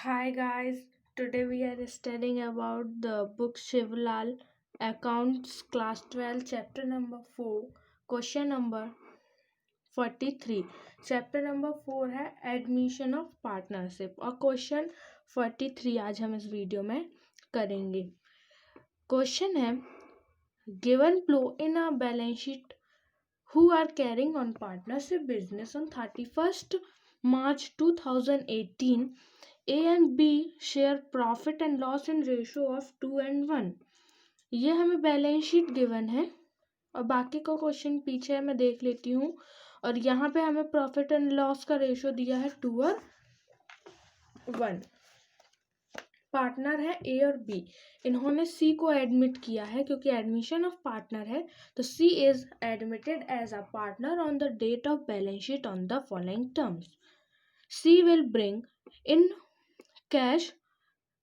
Hi guys, today we are studying about the book Shivlal Accounts Class 12 Chapter number 4 Question number 43. Chapter number 4 है Admission of Partnership और Question 43 आज हम इस video में करेंगे. Question है Given flow in a balance sheet who are carrying on partnership business on 31st March 2018. A and B share profit and loss in ratio of 2:1. ये हमें balance sheet given है और बाकी का क्वेश्चन पीछे है, मैं देख लेती हूँ. और यहाँ पे हमें प्रॉफिट एंड लॉस का रेशियो दिया है 2:1. पार्टनर है ए और बी. इन्होंने सी को एडमिट किया है क्योंकि एडमिशन ऑफ पार्टनर है, तो C is admitted as a partner on the date of balance sheet on the following terms. C will bring in cash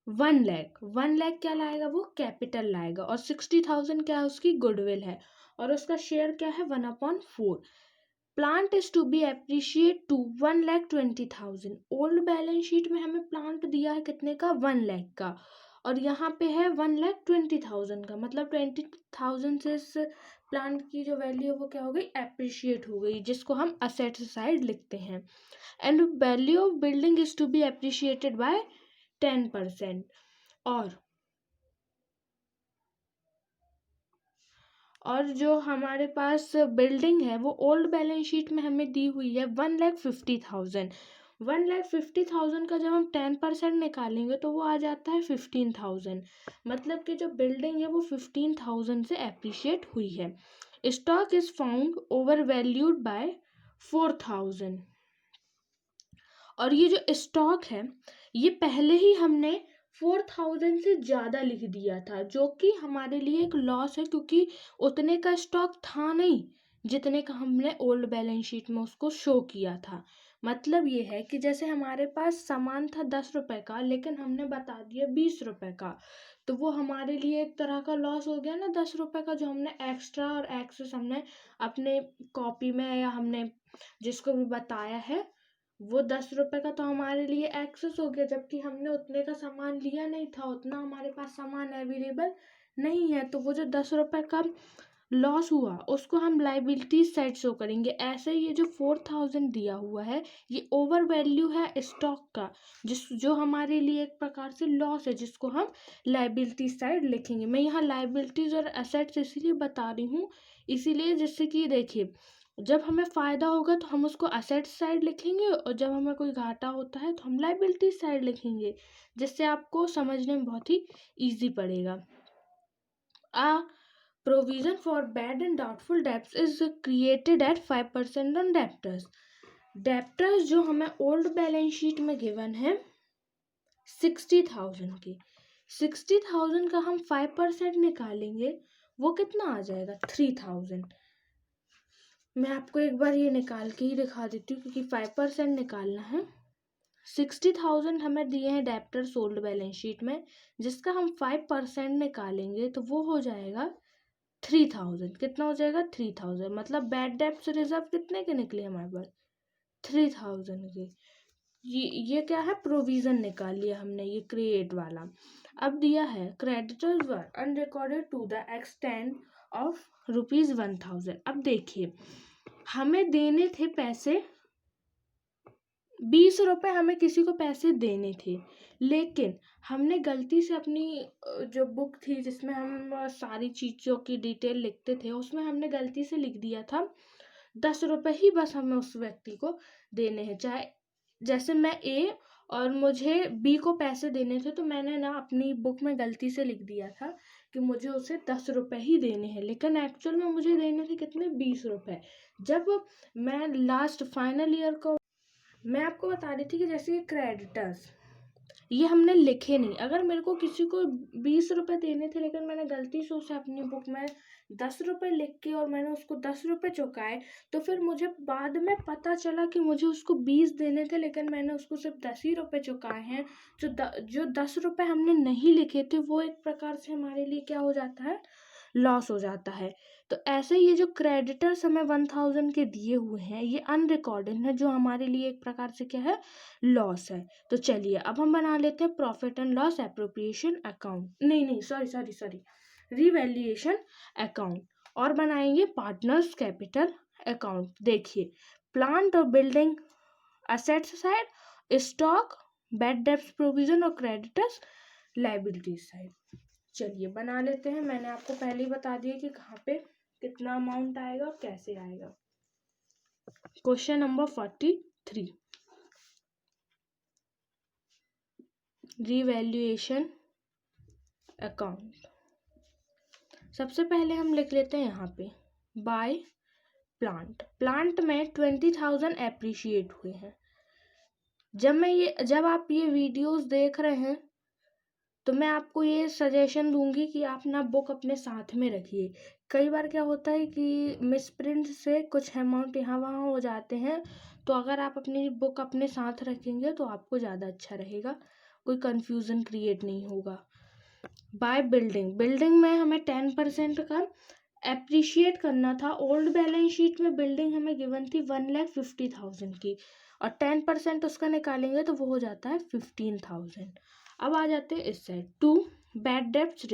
1 lakh. 1 lakh क्या लाएगा? वो कैपिटल लाएगा. और 60,000 क्या है? उसकी गुडविल है. और उसका शेयर क्या है? 1/4. Plant is to be appreciate to 1,20,000. Old balance sheet में हमें प्लांट दिया है कितने का? 1 लाख का. और यहाँ पे है 1,20,000 का, मतलब 20,000 से इस प्लांट की जो वैल्यू है वो क्या हो गई? एप्रिशिएट हो गई, जिसको हम असेट साइड लिखते हैं. And value of building is to be appreciated by 10%. और जो हमारे पास बिल्डिंग है वो ओल्ड बैलेंस शीट में हमें दी हुई है 1,50,000. 1,50,000 का जब हम 10% निकालेंगे तो वो आ जाता है 15,000. मतलब कि जो बिल्डिंग है वो 15,000 से एप्रिशिएट हुई है. Stock is found over valued bye 4,000. और ये जो स्टॉक है ये पहले ही हमने 4,000 से ज़्यादा लिख दिया था, जो कि हमारे लिए एक लॉस है क्योंकि उतने का स्टॉक था नहीं जितने का हमने ओल्ड बैलेंस शीट में उसको शो किया था. मतलब ये है कि जैसे हमारे पास सामान था 10 रुपए का, लेकिन हमने बता दिया 20 रुपए का, तो वो हमारे लिए एक तरह का लॉस हो गया ना. 10 रुपए का जो हमने एक्स्ट्रा और एक्सेस हमने अपने कॉपी में या हमने जिसको भी बताया है, वो 10 रुपए का तो हमारे लिए एक्सेस हो गया, जबकि हमने उतने का सामान लिया नहीं था, उतना हमारे पास सामान अवेलेबल नहीं है. तो वो जो 10 रुपए का लॉस हुआ उसको हम लाइबिलिटी साइड शो करेंगे. ऐसे ही ये जो 4,000 दिया हुआ है ये ओवर वैल्यू है स्टॉक का, जो हमारे लिए एक प्रकार से लॉस है, जिसको हम लाइबिलिटी साइड लिखेंगे. मैं यहाँ लाइबिलिटीज और एसेट्स इसीलिए बता रही हूँ, इसीलिए जिससे कि देखिए जब हमें फ़ायदा होगा तो हम उसको असेट साइड लिखेंगे, और जब हमें कोई घाटा होता है तो हम लाइबिलिटी साइड लिखेंगे, जिससे आपको समझने में बहुत ही ईजी पड़ेगा. A provision for bad and doubtful debts is created at 5% on debtors. Debtors जो हमें ओल्ड बैलेंस शीट में गिवन है 60,000 की, 60,000 का हम 5% निकालेंगे, वो कितना आ जाएगा? 3,000. मैं आपको एक बार ये निकाल के ही दिखा देती हूँ क्योंकि 5% निकालना है. 60,000 हमें दिए हैं डेप्टर्स ओल्ड बैलेंस शीट में, जिसका हम 5% निकालेंगे तो वो हो जाएगा 3,000. कितना हो जाएगा? 3,000. मतलब बैड डेप्ट रिजर्व कितने के निकले हमारे पास? 3,000 के. ये क्या है? प्रोविजन निकाल लिया हमने, ये क्रिएट वाला. अब दिया है creditors were unrecorded to the extend of ₹1,000. अब देखिए हमें देने थे पैसे 20 रुपए, हमें किसी को पैसे देने थे, लेकिन हमने गलती से अपनी जो बुक थी जिसमें हम सारी चीज़ों की डिटेल लिखते थे, उसमें हमने गलती से लिख दिया था 10 रुपए ही बस हमें उस व्यक्ति को देने हैं. चाहे जैसे मैं ए और मुझे बी को पैसे देने थे, तो मैंने ना अपनी बुक में गलती से लिख दिया था कि मुझे उसे 10 रुपए ही देने हैं, लेकिन एक्चुअल में मुझे देने थे कितने? 20 रुपए. जब मैं लास्ट फाइनल ईयर को मैं आपको बता रही थी कि जैसे ये क्रेडिटर्स ये हमने लिखे नहीं. अगर मेरे को किसी को 20 रुपए देने थे लेकिन मैंने गलती से उसे अपनी बुक में 10 रुपए लिख के और मैंने उसको 10 रुपए चुकाए, तो फिर मुझे बाद में पता चला कि मुझे उसको 20 देने थे लेकिन मैंने उसको सिर्फ 10 ही रुपए चुकाए हैं. जो 10 रुपए हमने नहीं लिखे थे वो एक प्रकार से हमारे लिए क्या हो जाता है? लॉस हो जाता है। तो ऐसे ये जो क्रेडिटर्स हमें 1000 के दिए हुए हैं ये अनरिकॉर्डेड है, जो हमारे लिए एक प्रकार से क्या है, लॉस है। तो चलिए अब हम बना लेते हैं profit and loss appropriation account, नहीं सॉरी रिवैल्यूएशन अकाउंट, और बनाएंगे पार्टनर्स कैपिटल अकाउंट। देखिए प्लांट और building assets side, stock, bad debts provision और क्रेडिटर्स लायबिलिटीज साइड। चलिए बना लेते हैं। मैंने आपको पहले ही बता दिया कि कहाँ पे कितना अमाउंट आएगा और कैसे आएगा। Question number 43, revaluation account. सबसे पहले हम लिख लेते हैं यहाँ पे बाय प्लांट में 20,000 एप्रिशिएट हुए हैं। जब आप ये वीडियोस देख रहे हैं तो मैं आपको ये सजेशन दूंगी कि आप ना बुक अपने साथ में रखिए। कई बार क्या होता है कि मिसप्रिंट से कुछ अमाउंट यहाँ वहाँ हो जाते हैं, तो अगर आप अपनी बुक अपने साथ रखेंगे तो आपको ज़्यादा अच्छा रहेगा, कोई कंफ्यूजन क्रिएट नहीं होगा। बाय बिल्डिंग में हमें 10% का एप्रिशिएट करना था। ओल्ड बैलेंस शीट में बिल्डिंग हमें गिवन थी 1,50,000 की, और 10% उसका निकालेंगे तो वो हो जाता है 15,000। अब आ जाते हैं इस साइड। 2 बैड डेब्ट्स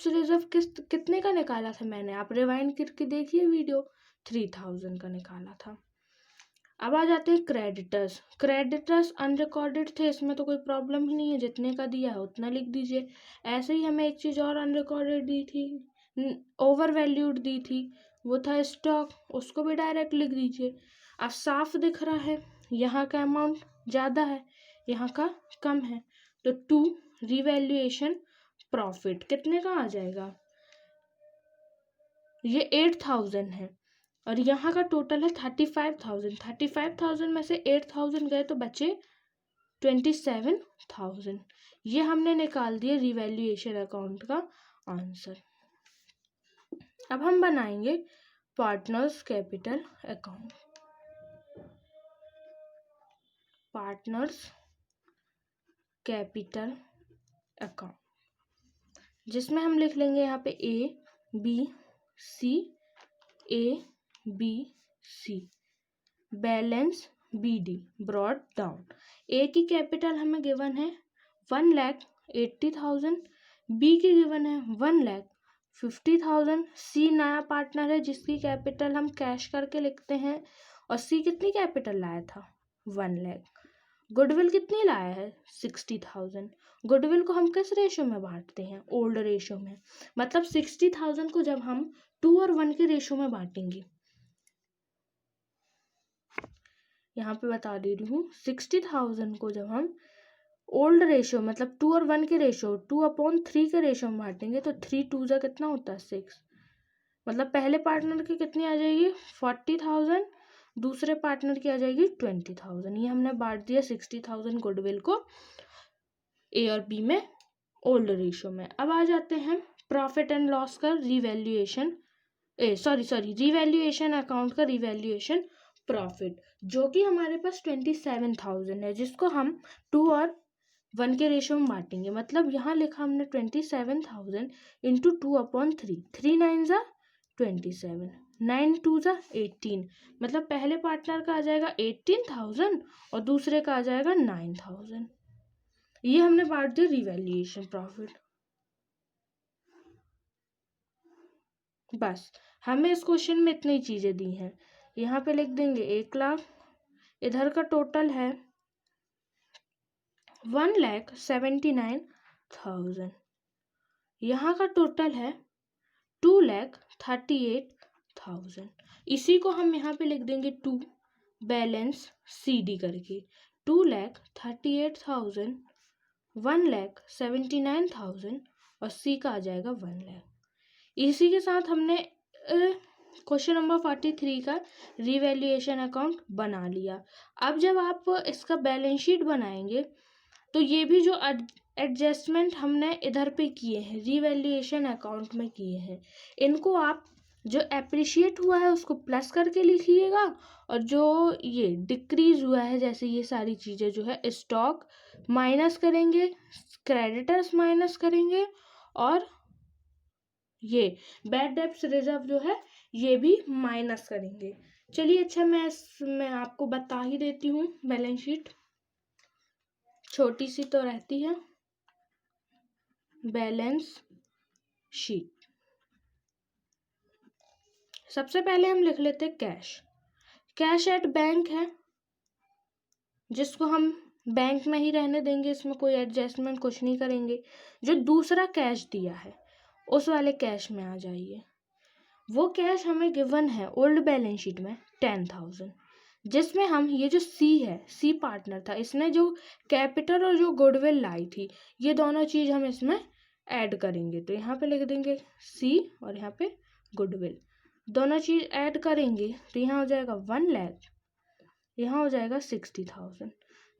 रिजर्व कितने का निकाला था मैंने, आप रिवाइंड करके देखिए वीडियो, 3,000 का निकाला था। अब आ जाते हैं क्रेडिटर्स अनरिकॉर्डेड थे, इसमें तो कोई प्रॉब्लम ही नहीं है, जितने का दिया है उतना लिख दीजिए। ऐसे ही हमें एक चीज़ और अनरिकॉर्डेड दी थी, ओवर वैल्यूड दी थी, वो था स्टॉक, उसको भी डायरेक्ट लिख दीजिए। अब साफ दिख रहा है यहाँ का अमाउंट ज़्यादा है, यहाँ का कम है, तो 2 रिवैल्यूएशन प्रॉफिट कितने का आ जाएगा, ये 8,000 है और यहाँ का टोटल है 35,000। 35,000 में से 8,000 गए तो बचे 27,000। ये हमने निकाल दिया रिवैल्यूएशन अकाउंट का आंसर। अब हम बनाएंगे partners capital account. Partners capital account जिसमें हम लिख लेंगे यहाँ पे A B C balance BD brought down. A की कैपिटल हमें गिवन है 1,80,000, बी की गिवन है 1,50,000, सी नया पार्टनर है जिसकी कैपिटल हम कैश करके लिखते हैं, और सी कितनी कैपिटल लाया था 1 लाख। गुडविल कितनी लाया है 60,000। गुडविल को हम किस रेशो में बांटते हैं, ओल्ड रेशो में, मतलब 60,000 को जब हम 2 और 1 के रेशो में बांटेंगे, यहाँ पे बता दे रही हूँ, 60,000 को जब हम ओल्ड रेशो मतलब 2 और 1 के रेशो 2/3 के रेशो में बांटेंगे तो 3 2 जा कितना होता है 6, मतलब पहले पार्टनर की कितनी आ जाएगी 40,000, दूसरे पार्टनर की आ जाएगी 20,000। ये हमने बांट दिया 60,000 गुडविल को ए और बी में ओल्ड रेशो में। अब आ जाते हैं प्रॉफिट एंड लॉस का रिवैल्यूएशन रिवैल्यूएशन अकाउंट का रिवैल्यूएशन प्रॉफिट, जो कि हमारे पास 27,000 है, जिसको हम 2 और 1 के रेशो में बांटेंगे। मतलब यहाँ लिखा हमने 27,000 इंटू 2/3, 3 9 जा 27, 9 2 जा 18, मतलब पहले पार्टनर का आ जाएगा 18,000 और दूसरे का आ जाएगा 9,000। ये हमने बांट दिया रिवैल्यूएशन प्रॉफिट। बस हमें इस क्वेश्चन में इतनी चीजें दी हैं, यहाँ पे लिख देंगे 1 लाख, इधर का टोटल है 1,79,000, यहाँ का टोटल है 2,38,000। इसी को हम यहाँ पे लिख देंगे 2 बैलेंस CD करके, 2,38,000, 1,79,000 और C का आ जाएगा 1 लाख। इसी के साथ हमने क्वेश्चन नंबर 43 का रिवैल्यूएशन अकाउंट बना लिया। अब जब आप इसका बैलेंस शीट बनाएंगे तो ये भी जो एडजस्टमेंट हमने इधर पे किए हैं रिवैल्यूएशन अकाउंट में किए हैं, इनको आप जो एप्रिशिएट हुआ है उसको प्लस करके लिखिएगा, और जो ये डिक्रीज हुआ है जैसे ये सारी चीज़ें जो है स्टॉक माइनस करेंगे, क्रेडिटर्स माइनस करेंगे और ये बैड डेब्ट्स रिजर्व जो है ये भी माइनस करेंगे। चलिए अच्छा, मैं आपको बता ही देती हूँ। बैलेंस शीट छोटी सी तो रहती है। बैलेंस शीट सबसे पहले हम लिख लेते हैं कैश। कैश एट बैंक है, जिसको हम बैंक में ही रहने देंगे, इसमें कोई एडजस्टमेंट कुछ नहीं करेंगे। जो दूसरा कैश दिया है उस वाले कैश में आ जाइए। वो कैश हमें गिवन है ओल्ड बैलेंस शीट में 10,000, जिसमें हम ये जो सी है, सी पार्टनर था, इसने जो कैपिटल और जो गुडविल लाई थी, ये दोनों चीज हम इसमें ऐड करेंगे। तो यहाँ पे लिख देंगे सी और यहाँ पे गुडविल, दोनों चीज ऐड करेंगे तो यहाँ हो जाएगा 1 लाख, यहाँ हो जाएगा 60,000,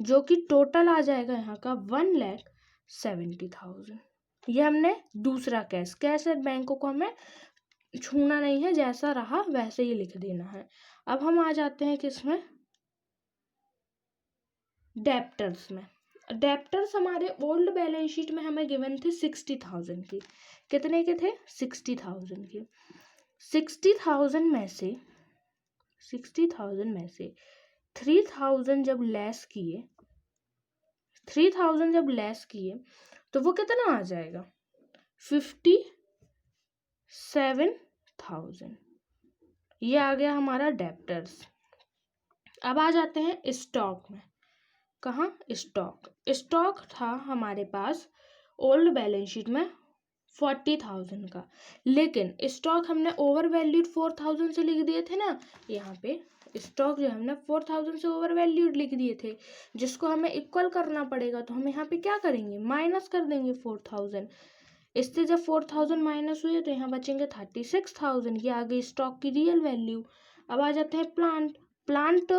जो कि टोटल आ जाएगा यहाँ का 1,70,000। ये हमने दूसरा कैश, कैश एट बैंकों को हमें छूना नहीं है, जैसा रहा वैसे ही लिख देना है। अब हम आ जाते हैं किसमें, डेप्टर्स में। डेप्टर्स हमारे ओल्ड बैलेंस शीट में हमें गिवन थे 60,000 की। कितने के थे? 60,000 के। 60,000 में से 3,000 जब लेस किए, 3,000 जब लेस किए तो वो कितना आ जाएगा? 57,000। ये आ गया हमारा डेप्टर्स। अब आ जाते हैं स्टॉक में। कहाँ? स्टॉक था हमारे पास ओल्ड बैलेंस शीट में 40,000 का, लेकिन स्टॉक हमने ओवर वैल्यूड 4,000 से लिख दिए थे ना। यहाँ पे स्टॉक जो हमने 4,000 से ओवर वैल्यूड लिख दिए थे, जिसको हमें इक्वल करना पड़ेगा। तो हम यहाँ पे क्या करेंगे? माइनस कर देंगे 4,000। इससे जब 4,000 माइनस हुए तो यहाँ बचेंगे 36,000। ये आ गई स्टॉक की रियल वैल्यू। अब आ जाते हैं प्लांट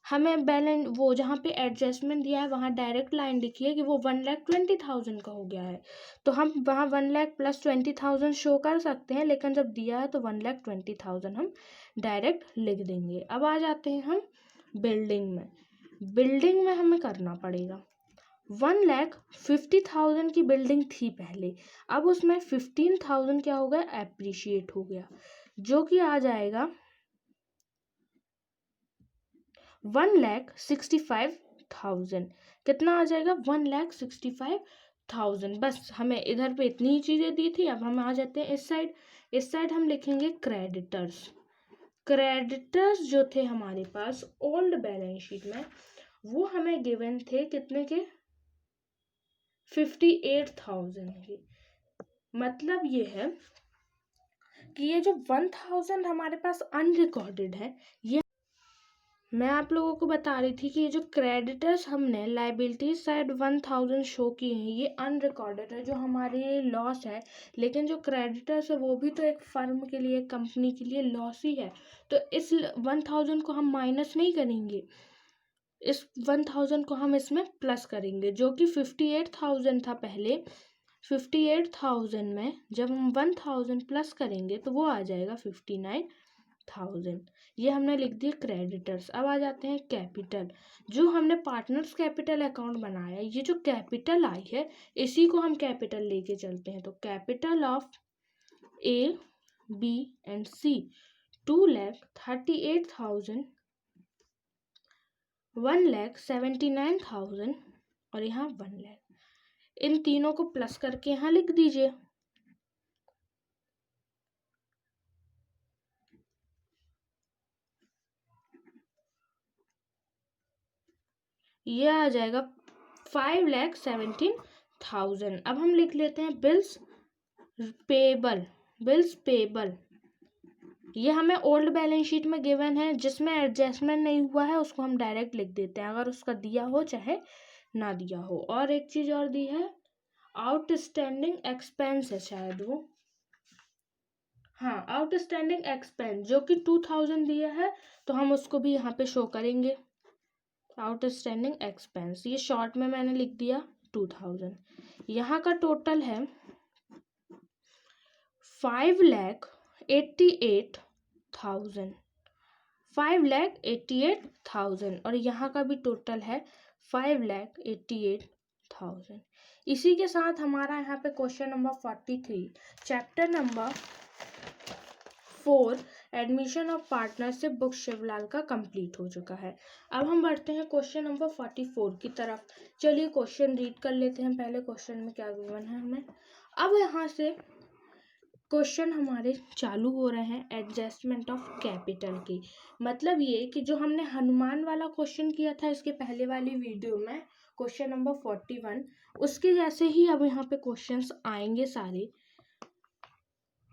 हमें बैलेंस वो जहाँ पे एडजस्टमेंट दिया है वहाँ डायरेक्ट लाइन लिखी है कि वो 1,20,000 का हो गया है, तो हम वहाँ 1,00,000 प्लस 20,000 शो कर सकते हैं, लेकिन जब दिया है तो 1,20,000 हम डायरेक्ट लिख देंगे। अब आ जाते हैं हम बिल्डिंग में। बिल्डिंग में हमें करना पड़ेगा, 1,50,000 की बिल्डिंग थी पहले, अब उसमें 15,000 क्या हो गया? एप्रिशिएट हो गया, जो कि आ जाएगा 1,65,000। कितना आ जाएगा? 1,65,000। बस हमें इधर पे इतनी ही चीजें दी थी। अब हम आ जाते हैं इस साइड हम लिखेंगे क्रेडिटर्स। क्रेडिटर्स जो थे हमारे पास ओल्ड बैलेंस शीट में, वो हमें गिवन थे कितने के? 58,000 के। मतलब ये है कि ये जो 1,000 हमारे पास अनरिकॉर्डेड है, ये मैं आप लोगों को बता रही थी कि ये जो क्रेडिटर्स हमने लाइबिलिटी साइड 1,000 शो किए हैं, ये अनरिकॉर्डेड है, जो हमारे लॉस है। लेकिन जो क्रेडिटर्स है वो भी तो एक फर्म के लिए, कंपनी के लिए लॉस ही है। तो इस 1,000 को हम माइनस नहीं करेंगे, इस 1,000 को हम इसमें प्लस करेंगे, जो कि 58,000 था पहले। 58,000 में जब हम 1,000 प्लस करेंगे तो वो आ जाएगा 59,000। ये हमने लिख दिया क्रेडिटर्स। अब आ जाते हैं कैपिटल। जो हमने पार्टनर्स कैपिटल अकाउंट बनाया, ये जो कैपिटल आई है इसी को हम कैपिटल लेके चलते हैं। तो capital of A B and C 2,38,000, 1,79,000 और यहाँ 1 लाख। इन तीनों को प्लस करके यहाँ लिख दीजिए। ये आ जाएगा 5,17,000। अब हम लिख लेते हैं बिल्स पेबल। बिल्स पेबल ये हमें ओल्ड बैलेंस शीट में गिवन है, जिसमें एडजस्टमेंट नहीं हुआ है उसको हम डायरेक्ट लिख देते हैं, अगर उसका दिया हो चाहे ना दिया हो। और एक चीज और दी है, आउटस्टैंडिंग एक्सपेंस है शायद वो, हाँ आउटस्टैंडिंग एक्सपेंस, जो कि 2,000 दिया है, तो हम उसको भी यहाँ पे शो करेंगे। आउटस्टैंडिंग एक्सपेंस ये शॉर्ट में मैंने लिख दिया 2,000। यहाँ का टोटल है 5,88,000, 5,88,000 और यहाँ का भी टोटल है 5,88,000। 50,000। इसी के साथ हमारा यहाँ पे question number 43 chapter number 4 admission of partnership book Shivlal का कंप्लीट हो चुका है। अब हम बढ़ते हैं क्वेश्चन नंबर 44 की तरफ। चलिए क्वेश्चन रीड कर लेते हैं। पहले क्वेश्चन में क्या गिवन है हमें। अब यहाँ से क्वेश्चन हमारे चालू हो रहे हैं एडजस्टमेंट ऑफ कैपिटल की। मतलब ये कि जो हमने हनुमान वाला क्वेश्चन किया था इसके पहले वाली वीडियो में क्वेश्चन नंबर 41, उसके जैसे ही अब यहाँ पे क्वेश्चंस आएंगे सारे,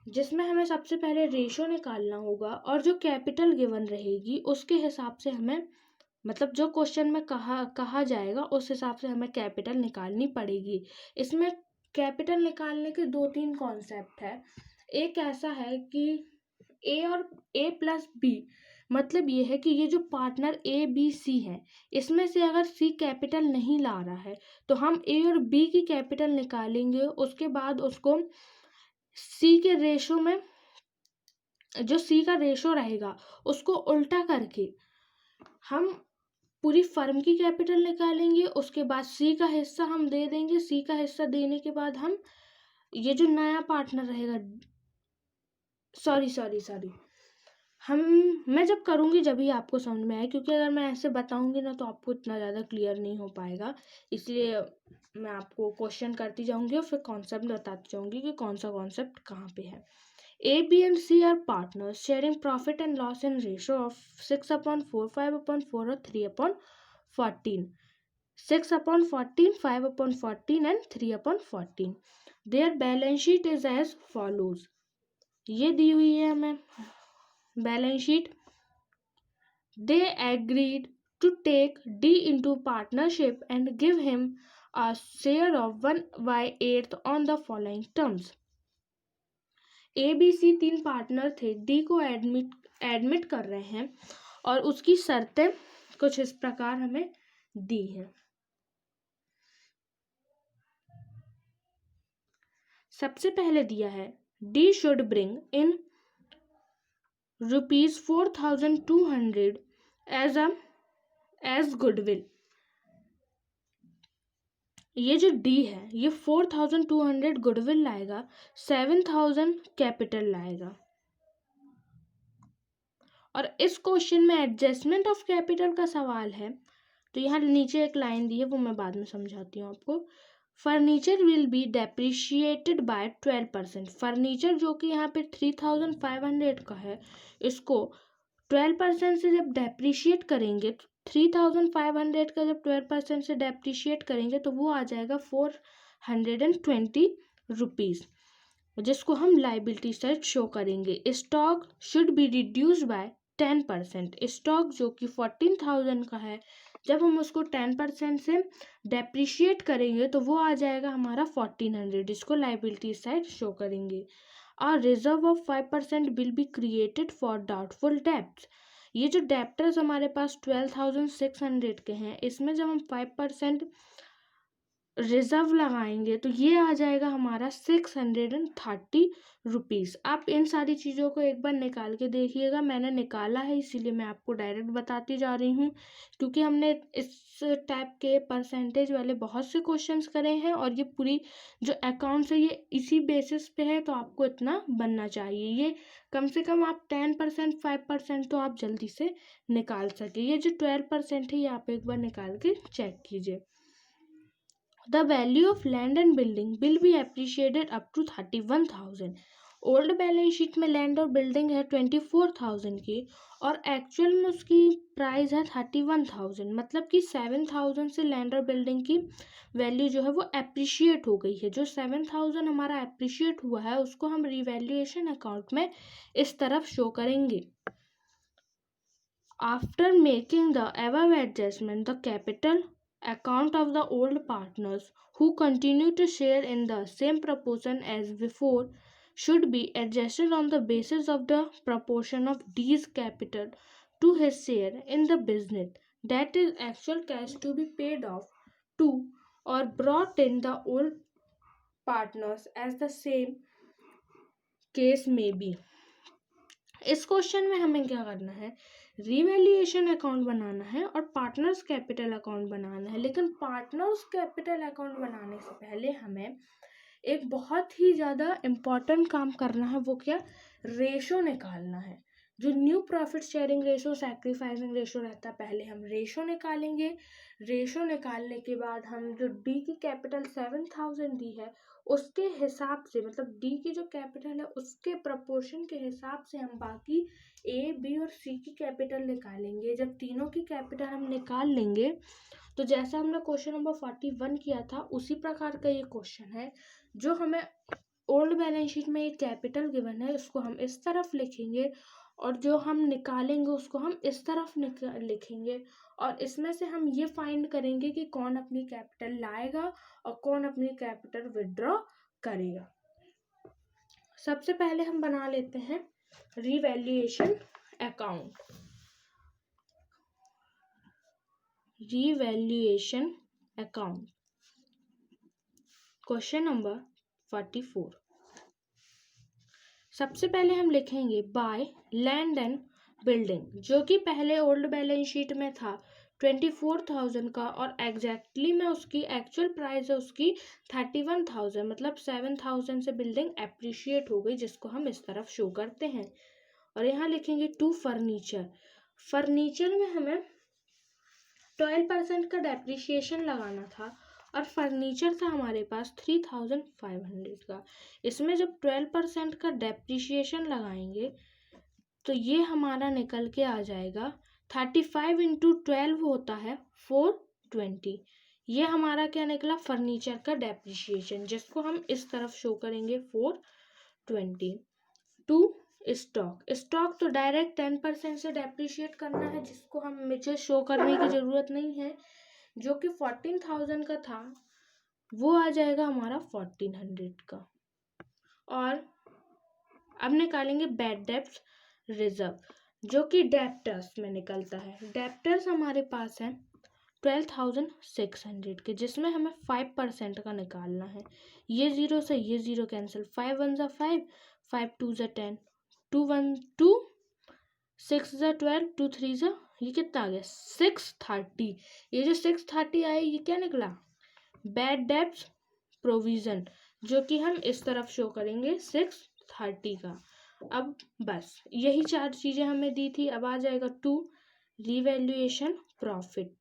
जिसमें हमें सबसे पहले रेशो निकालना होगा और जो कैपिटल गिवन रहेगी उसके हिसाब से हमें, मतलब जो क्वेश्चन में कहा जाएगा उस हिसाब से हमें कैपिटल निकालनी पड़ेगी। इसमें कैपिटल निकालने के 2-3 कॉन्सेप्ट है। एक ऐसा है कि ए और ए प्लस बी, मतलब ये है कि ये जो पार्टनर ए बी सी है इसमें से अगर सी कैपिटल नहीं ला रहा है तो हम ए और बी की कैपिटल निकालेंगे। उसके बाद उसको सी के रेशो में, जो सी का रेशो रहेगा उसको उल्टा करके हम पूरी फर्म की कैपिटल निकालेंगे। उसके बाद सी का हिस्सा हम दे देंगे। सी का हिस्सा देने के बाद हम ये जो नया पार्टनर रहेगा, सॉरी मैं जब करूँगी जब ही आपको समझ में आए, क्योंकि अगर मैं ऐसे बताऊँगी ना तो आपको इतना ज़्यादा क्लियर नहीं हो पाएगा। इसलिए मैं आपको क्वेश्चन करती जाऊँगी और फिर कॉन्सेप्ट बताती जाऊँगी कि कौन सा कॉन्सेप्ट कहाँ पे है। A, B and C are partners sharing profit and loss in ratio of 6/4, 5/4 और 3/14. 6/14, 5/14 and 3/14. Their balance sheet is as follows. ये दी हुई है हमें balance sheet. They agreed to take D into partnership and give him a share of 1/8 on the following terms. A B C 3 partner थे, D को admit कर रहे हैं और उसकी शर्तें कुछ इस प्रकार हमें दी हैं। सबसे पहले दिया है D should bring in ₹4,200 as goodwill. ये जो डी है ये 4,200 गुडविल लाएगा, 7,000 कैपिटल लाएगा। और इस क्वेश्चन में एडजस्टमेंट ऑफ कैपिटल का सवाल है तो यहाँ नीचे एक लाइन दी है, वो मैं बाद में समझाती हूँ आपको। Furniture will be depreciated by 12%। Furniture जो कि यहाँ पे 3,500 का है, इसको 12% से जब डेप्रिशिएट करेंगे, 3,500 का जब 12% से डेप्रिशिएट करेंगे तो वो आ जाएगा 420 रुपीज़, जिसको हम लाइबिलिटी साइड शो करेंगे। Stock should be reduced bye 10%। Stock जो कि 14,000 का है, जब हम उसको 10% से डेप्रिशिएट करेंगे तो वो आ जाएगा हमारा 1,400, जिसको लाइबिलिटी साइड शो करेंगे। और reserve of 5% will be created for doubtful debts. ये जो डेप्टर्स हमारे पास 12,600 के हैं, इसमें जब हम 5% रिजर्व लगाएंगे तो ये आ जाएगा हमारा 630 रुपीज़। आप इन सारी चीज़ों को एक बार निकाल के देखिएगा। मैंने निकाला है इसीलिए मैं आपको डायरेक्ट बताती जा रही हूँ, क्योंकि हमने इस टाइप के परसेंटेज वाले बहुत से क्वेश्चंस करे हैं और ये पूरी जो अकाउंट्स है ये इसी बेसिस पे है, तो आपको इतना बनना चाहिए। ये कम से कम आप 10%, 5% तो आप जल्दी से निकाल सके। ये जो 12% है ये आप एक बार निकाल के चेक कीजिए। The value of land and building will be appreciated up to 31,000. Old balance sheet में लैंड और बिल्डिंग है 24,000 की और एक्चुअल में उसकी प्राइस है 31,000। मतलब कि 7,000 से लैंड और बिल्डिंग की वैल्यू जो है वो एप्रिशिएट हो गई है। जो 7,000 हमारा एप्रिशिएट हुआ है उसको हम रिवैल्यूएशन अकाउंट में इस तरफ शो करेंगे। After making the above adjustment, the capital account of the old partners who continue to share in the same proportion as before should be adjusted on the basis of the proportion of D's capital to his share in the business, that is actual cash to be paid off to or brought in the old partners as the same case may be. इस question में हमें क्या करना है, revaluation account बनाना है और partners capital account बनाना है। लेकिन पार्टनर्स कैपिटल अकाउंट बनाने से पहले हमें एक बहुत ही ज़्यादा इम्पॉर्टेंट काम करना है। वो क्या? रेशो निकालना है। जो new profit sharing ratio, sacrificing ratio रहता है, पहले हम रेशो निकालेंगे। रेशो निकालने के बाद हम जो डी की कैपिटल 7000 दी है उसके हिसाब से, मतलब डी की जो कैपिटल है उसके प्रपोर्शन के हिसाब से हम बाकी ए, बी और सी की कैपिटल निकालेंगे। जब तीनों की कैपिटल हम निकाल लेंगे तो जैसा हमने क्वेश्चन नंबर 41 किया था उसी प्रकार का ये क्वेश्चन है। जो हमें ओल्ड बैलेंस शीट में एक कैपिटल गिवन है उसको हम इस तरफ लिखेंगे और जो हम निकालेंगे उसको हम इस तरफ लिखेंगे, और इसमें से हम ये फाइंड करेंगे कि कौन अपनी कैपिटल लाएगा और कौन अपनी कैपिटल विड्रॉ करेगा। सबसे पहले हम बना लेते हैं revaluation account. Revaluation account, question number 44। सबसे पहले हम लिखेंगे बाय लैंड एंड बिल्डिंग, जो कि पहले ओल्ड बैलेंस शीट में था 24,000 का, और एग्जैक्टली में उसकी एक्चुअल प्राइस है उसकी 31,000, मतलब 7,000 से बिल्डिंग एप्रिशिएट हो गई, जिसको हम इस तरफ शो करते हैं। और यहाँ लिखेंगे टू फर्नीचर। फर्नीचर में हमें 12% का डेप्रिशिएशन लगाना था और फर्नीचर था हमारे पास 3,500 का। इसमें जब 12% का डेप्रिशिएशन लगाएंगे तो ये हमारा निकल के आ जाएगा 35 इंटू 12 होता है 420। ये हमारा क्या निकला? फर्नीचर का डेप्रिशिएशन, जिसको हम इस तरफ शो करेंगे 420। टू स्टॉक तो डायरेक्ट 10% से डेप्रिशिएट करना है, जिसको हम मुझे शो करने की ज़रूरत नहीं है। जो कि 14,000 का था वो आ जाएगा हमारा 1400 का। और अब निकालेंगे बैड डेब्ट्स रिजर्व, जो कि डेप्टर्स में निकलता है। डेप्टर्स हमारे पास है 12,600 के, जिसमें हमें 5% का निकालना है। ये ज़ीरो से ये ज़ीरो कैंसिल, 5 1 ज़ा 5, 5 2 ज़ा 10, 2 1 2, 6 ज़ा 12, 2 3 ज़ा, ये कितना आ गया 630। ये जो 630 आए ये क्या निकला? बैड डेब्ट्स प्रोविजन, जो कि हम इस तरफ शो करेंगे 630 का। अब बस यही चार चीज़ें हमें दी थी। अब आ जाएगा टू रिवैल्यूएशन प्रॉफिट।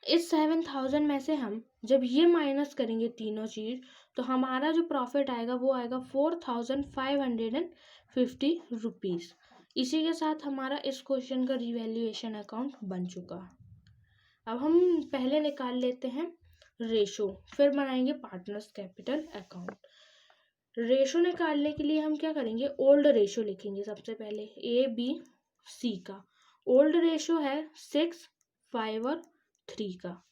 इस 7,000 में से हम जब ये माइनस करेंगे तीनों चीज़ तो हमारा जो प्रॉफिट आएगा वो आएगा 4,550 रुपीज़। इसी के साथ हमारा इस क्वेश्चन का रिवैल्यूएशन अकाउंट बन चुका। अब हम पहले निकाल लेते हैं रेशो, फिर बनाएंगे पार्टनर्स कैपिटल अकाउंट। रेशो निकालने के लिए हम क्या करेंगे? ओल्ड रेशो लिखेंगे सबसे पहले, ए बी सी का। ओल्ड रेशो है 6, 5 और 3 का,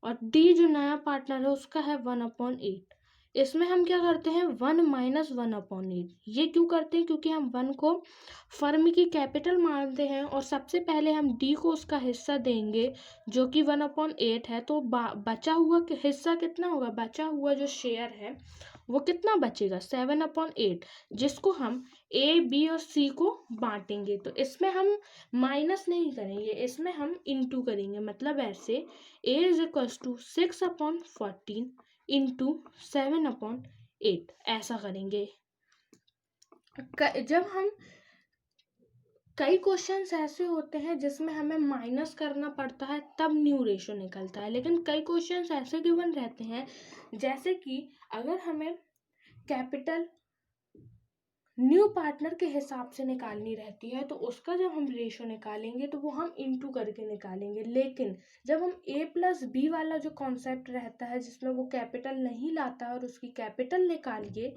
और डी जो नया पार्टनर है उसका है 1/8। इसमें हम क्या करते हैं? 1 माइनस 1/8। ये क्यों करते हैं? क्योंकि हम 1 को फर्म की कैपिटल मानते हैं और सबसे पहले हम डी को उसका हिस्सा देंगे जो कि 1/8 है। तो बचा हुआ हिस्सा कितना होगा? बचा हुआ जो शेयर है वो कितना बचेगा? 7/8, जिसको हम ए बी और सी को बांटेंगे। तो इसमें हम माइनस नहीं करेंगे, इसमें हम इंटू करेंगे। मतलब ऐसे ए इज इक्वल्स टू 6/14 इंटू 7/8, ऐसा करेंगे। जब हम कई क्वेश्चंस ऐसे होते हैं जिसमें हमें माइनस करना पड़ता है तब न्यू रेशो निकलता है, लेकिन कई क्वेश्चंस ऐसे गिवन रहते हैं जैसे कि अगर हमें कैपिटल न्यू पार्टनर के हिसाब से निकालनी रहती है तो उसका जब हम रेशो निकालेंगे तो वो हम इंटू करके निकालेंगे। लेकिन जब हम ए प्लस बी वाला जो कॉन्सेप्ट रहता है जिसमें वो कैपिटल नहीं लाता और उसकी कैपिटल निकालिए,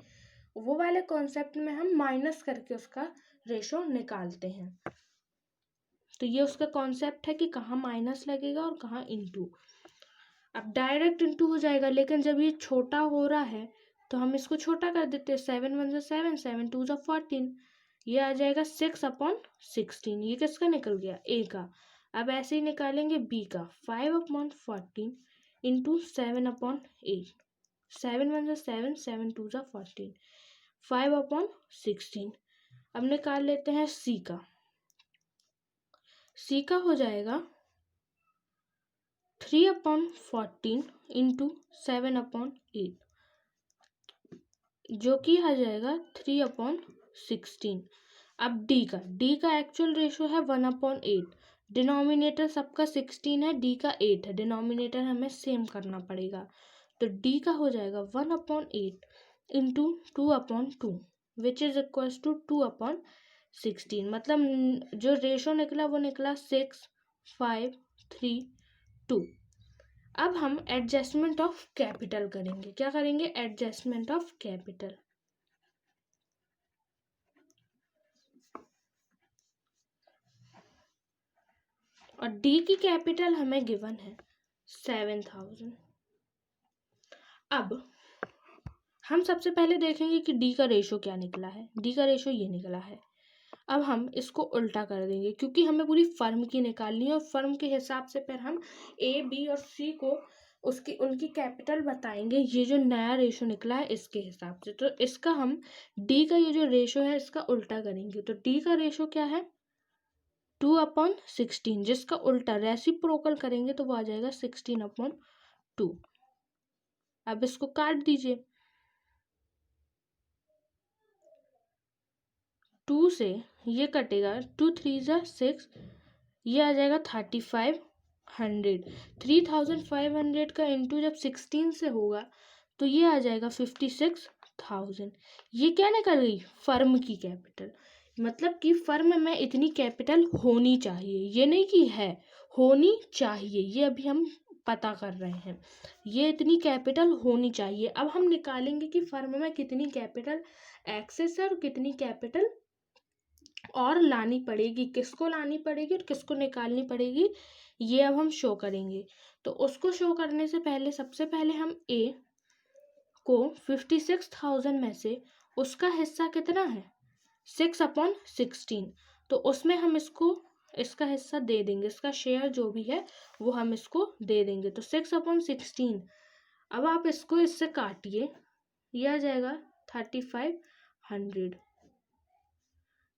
वो वाले कॉन्सेप्ट में हम माइनस करके उसका रेशो निकालते हैं। तो ये उसका कॉन्सेप्ट है कि कहाँ माइनस लगेगा और कहाँ इंटू। अब डायरेक्ट इंटू हो जाएगा, लेकिन जब ये छोटा हो रहा है तो हम इसको छोटा कर देते हैं। 7 1 ज़ा 7, 7 2 ज़ा 14, ये आ जाएगा 6/16। ये किसका निकल गया? ए का। अब ऐसे ही निकालेंगे बी का, 5/14 इंटू 7/8, 7 1 ज़ा 7, 7 2 ज़ा 14, 5/16। अब निकाल लेते हैं सी का। सी का हो जाएगा 3/14 इंटू 7/8, जो कि आ जाएगा 3/16। अब डी का एक्चुअल रेशो है 1/8। डिनोमिनेटर सबका 16 है, डी का 8 है, डिनोमिनेटर हमें सेम करना पड़ेगा। तो डी का हो जाएगा 1/8 into 2/2 which is equal to 2/16। मतलब जो रेशो निकला वो निकला 6, 5, 3, 2। अब हम एडजस्टमेंट ऑफ कैपिटल करेंगे। क्या करेंगे? Adjustment of capital. और डी की कैपिटल हमें गिवन है 7000। अब हम सबसे पहले देखेंगे कि डी का रेशो क्या निकला है। डी का रेशो ये निकला है। अब हम इसको उल्टा कर देंगे क्योंकि हमें पूरी फर्म की निकालनी है और फर्म के हिसाब से फिर हम ए, बी और सी को उनकी कैपिटल बताएंगे। ये जो नया रेशो निकला है इसके हिसाब से, तो इसका हम डी का ये जो रेशो है इसका उल्टा करेंगे। तो डी का रेशो क्या है? 2/16, जिसका उल्टा रेसिप्रोकल करेंगे तो वो आ जाएगा 16/2। अब इसको काट दीजिए। 2 से ये कटेगा, 2 3 जा 6, ये आ जाएगा 3500। 3500 का इंटू जब 16 से होगा तो ये आ जाएगा 56,000। ये क्या निकल गई? फर्म की कैपिटल। मतलब कि फर्म में इतनी कैपिटल होनी चाहिए, ये नहीं कि है, होनी चाहिए। ये अभी हम पता कर रहे हैं, ये इतनी कैपिटल होनी चाहिए। अब हम निकालेंगे कि फर्म में कितनी कैपिटल एक्सेस है और कितनी कैपिटल और लानी पड़ेगी, किसको लानी पड़ेगी और किसको निकालनी पड़ेगी, ये अब हम शो करेंगे। तो उसको शो करने से पहले सबसे पहले हम ए को 56,000 में से उसका हिस्सा कितना है? 6/16। तो उसमें हम इसका हिस्सा दे देंगे, इसका शेयर जो भी है वो हम इसको दे देंगे। तो 6/16। अब आप इसको इससे काटिए, यह आ जाएगा 3500।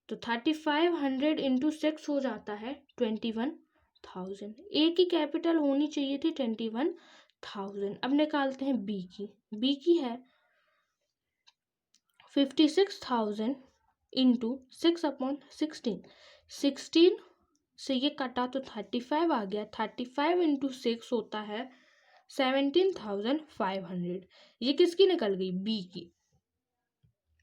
तो 3500 इंटू 6 हो जाता है 21,000। ए की कैपिटल होनी चाहिए थी 21,000। अब निकालते हैं बी की। बी की है 56,000 इंटू 6/16। 16 से ये कटा तो 35 आ गया। 35 इंटू 6 होता है 17,500। ये किसकी निकल गई? बी की।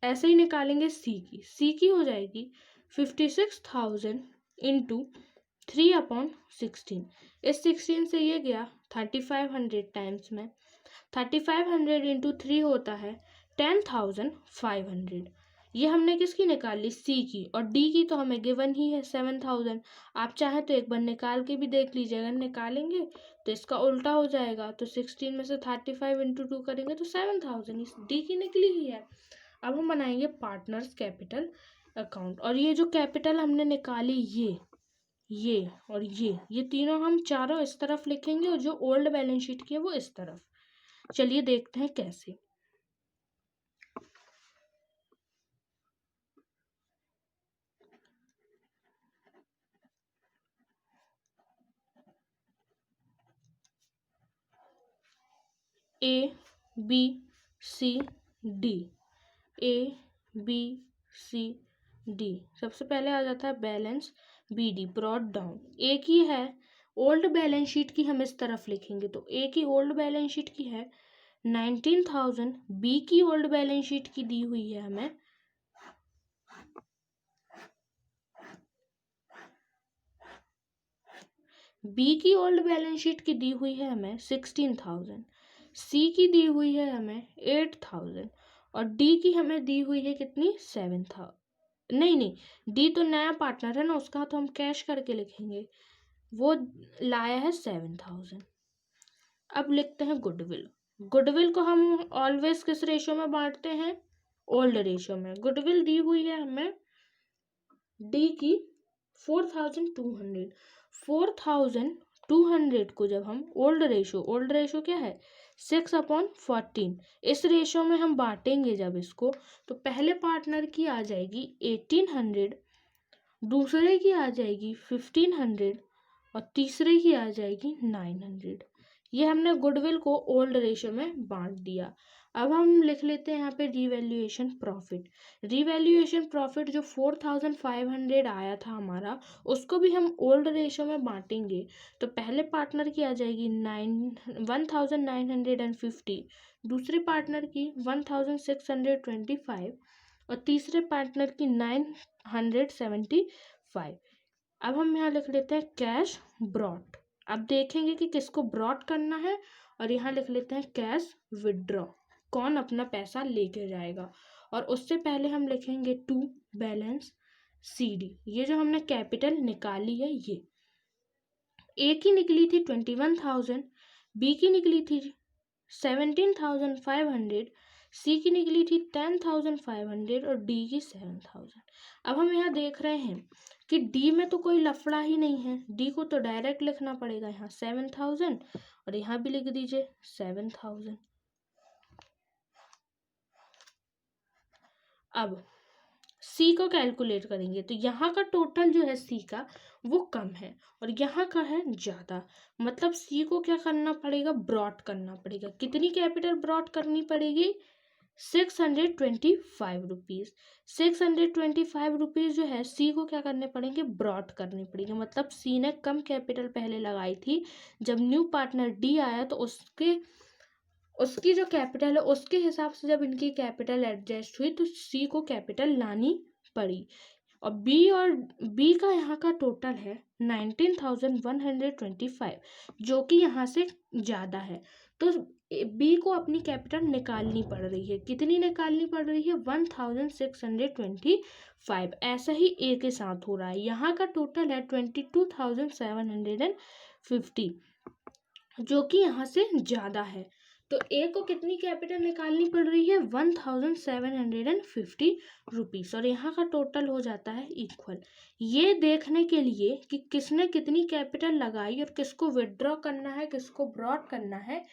ऐसे ही निकालेंगे सी की। सी की हो जाएगी 56,000 इंटू 3/16। इस 16 से ये गया 3500 टाइम्स में। 3500 इंटू 3 होता है 10,500। ये हमने किसकी निकाली? सी की। और डी की तो हमें गिवन ही है 7000। आप चाहे तो एक बार निकाल के भी देख लीजिए। अगर निकालेंगे तो इसका उल्टा हो जाएगा। तो 16 में से 35 इंटू 2 करेंगे तो 7000। इस डी की निकली ही है। अब हम बनाएंगे पार्टनर्स कैपिटल अकाउंट। और ये जो कैपिटल हमने निकाली, ये और ये तीनों हम चारों इस तरफ लिखेंगे और जो ओल्ड बैलेंस शीट की है वो इस तरफ। चलिए देखते हैं कैसे। A B C D, A B C D. सबसे पहले आ जाता है balance B D, brought down. A की है ओल्ड बैलेंस शीट की, हम इस तरफ लिखेंगे। तो ए की ओल्ड बैलेंस शीट की है 19,000। बी की ओल्ड बैलेंस शीट की दी हुई है हमें बी की ओल्ड बैलेंस शीट की दी हुई है हमें 16,000। सी की दी हुई है हमें 8,000 और डी की हमें दी हुई है कितनी? 7,000। नहीं, डी तो नया पार्टनर है ना, उसका तो हम कैश करके लिखेंगे। वो लाया है 7,000। अब लिखते हैं गुडविल। गुडविल को हम ऑलवेज किस रेशो में बांटते हैं? ओल्ड रेशो में। गुडविल दी हुई है हमें डी की 4,200। 4,000 200 को जब हम ओल्ड रेशो क्या है 6/14, इस रेशो में हम बांटेंगे जब इसको, तो पहले पार्टनर की आ जाएगी 1800, दूसरे की आ जाएगी 1500 और तीसरे की आ जाएगी 900। ये हमने गुडविल को ओल्ड रेशो में बांट दिया। अब हम लिख लेते हैं यहाँ पे रिवैल्यूएशन प्रॉफिट। रिवैल्यूएशन प्रॉफिट जो 4500 आया था हमारा, उसको भी हम ओल्ड रेशो में बांटेंगे। तो पहले पार्टनर की आ जाएगी 1950, दूसरे पार्टनर की 1625 और तीसरे पार्टनर की 975। अब हम यहाँ लिख लेते हैं कैश ब्रॉट। अब देखेंगे कि किसको ब्रॉट करना है, और यहाँ लिख लेते हैं कैश विड्रॉ, कौन अपना पैसा लेके जाएगा। और उससे पहले हम लिखेंगे टू बैलेंस CD। ये जो हमने कैपिटल निकाली है, ये ए की निकली थी 21,000, बी की निकली थी 17,500, सी की निकली थी 10,500 और डी की 7,000। अब हम यहाँ देख रहे हैं कि डी में तो कोई लफड़ा ही नहीं है, डी को तो डायरेक्ट लिखना पड़ेगा, यहाँ 7,000 और यहाँ भी लिख दीजिए 7,000। अब सी को कैलकुलेट करेंगे तो यहाँ का टोटल जो है सी का वो कम है और यहाँ का है ज़्यादा, मतलब सी को क्या करना पड़ेगा, ब्रॉट करना पड़ेगा। कितनी कैपिटल ब्रॉट करनी पड़ेगी, 625 रुपीज़। 625 रुपीज़ जो है सी को क्या करने पड़ेंगे, ब्रॉट करने पड़ेंगे। मतलब सी ने कम कैपिटल पहले लगाई थी, जब न्यू पार्टनर डी आया तो उसकी जो कैपिटल है उसके हिसाब से जब इनकी कैपिटल एडजस्ट हुई तो सी को कैपिटल लानी पड़ी। और बी का यहाँ का टोटल है 19,125, जो कि यहाँ से ज़्यादा है, तो बी को अपनी कैपिटल निकालनी पड़ रही है। कितनी निकालनी पड़ रही है, 1,625। ऐसा ही ए के साथ हो रहा है, यहाँ का टोटल है 22,750, जो कि यहाँ से ज़्यादा है। तो ए को कितनी कैपिटल निकालनी पड़ रही है, 1,750 रुपीज़, और यहाँ का टोटल हो जाता है इक्वल। ये देखने के लिए कि किसने कितनी कैपिटल लगाई और किसको विड्रॉ करना है, किसको ब्रॉट करना है,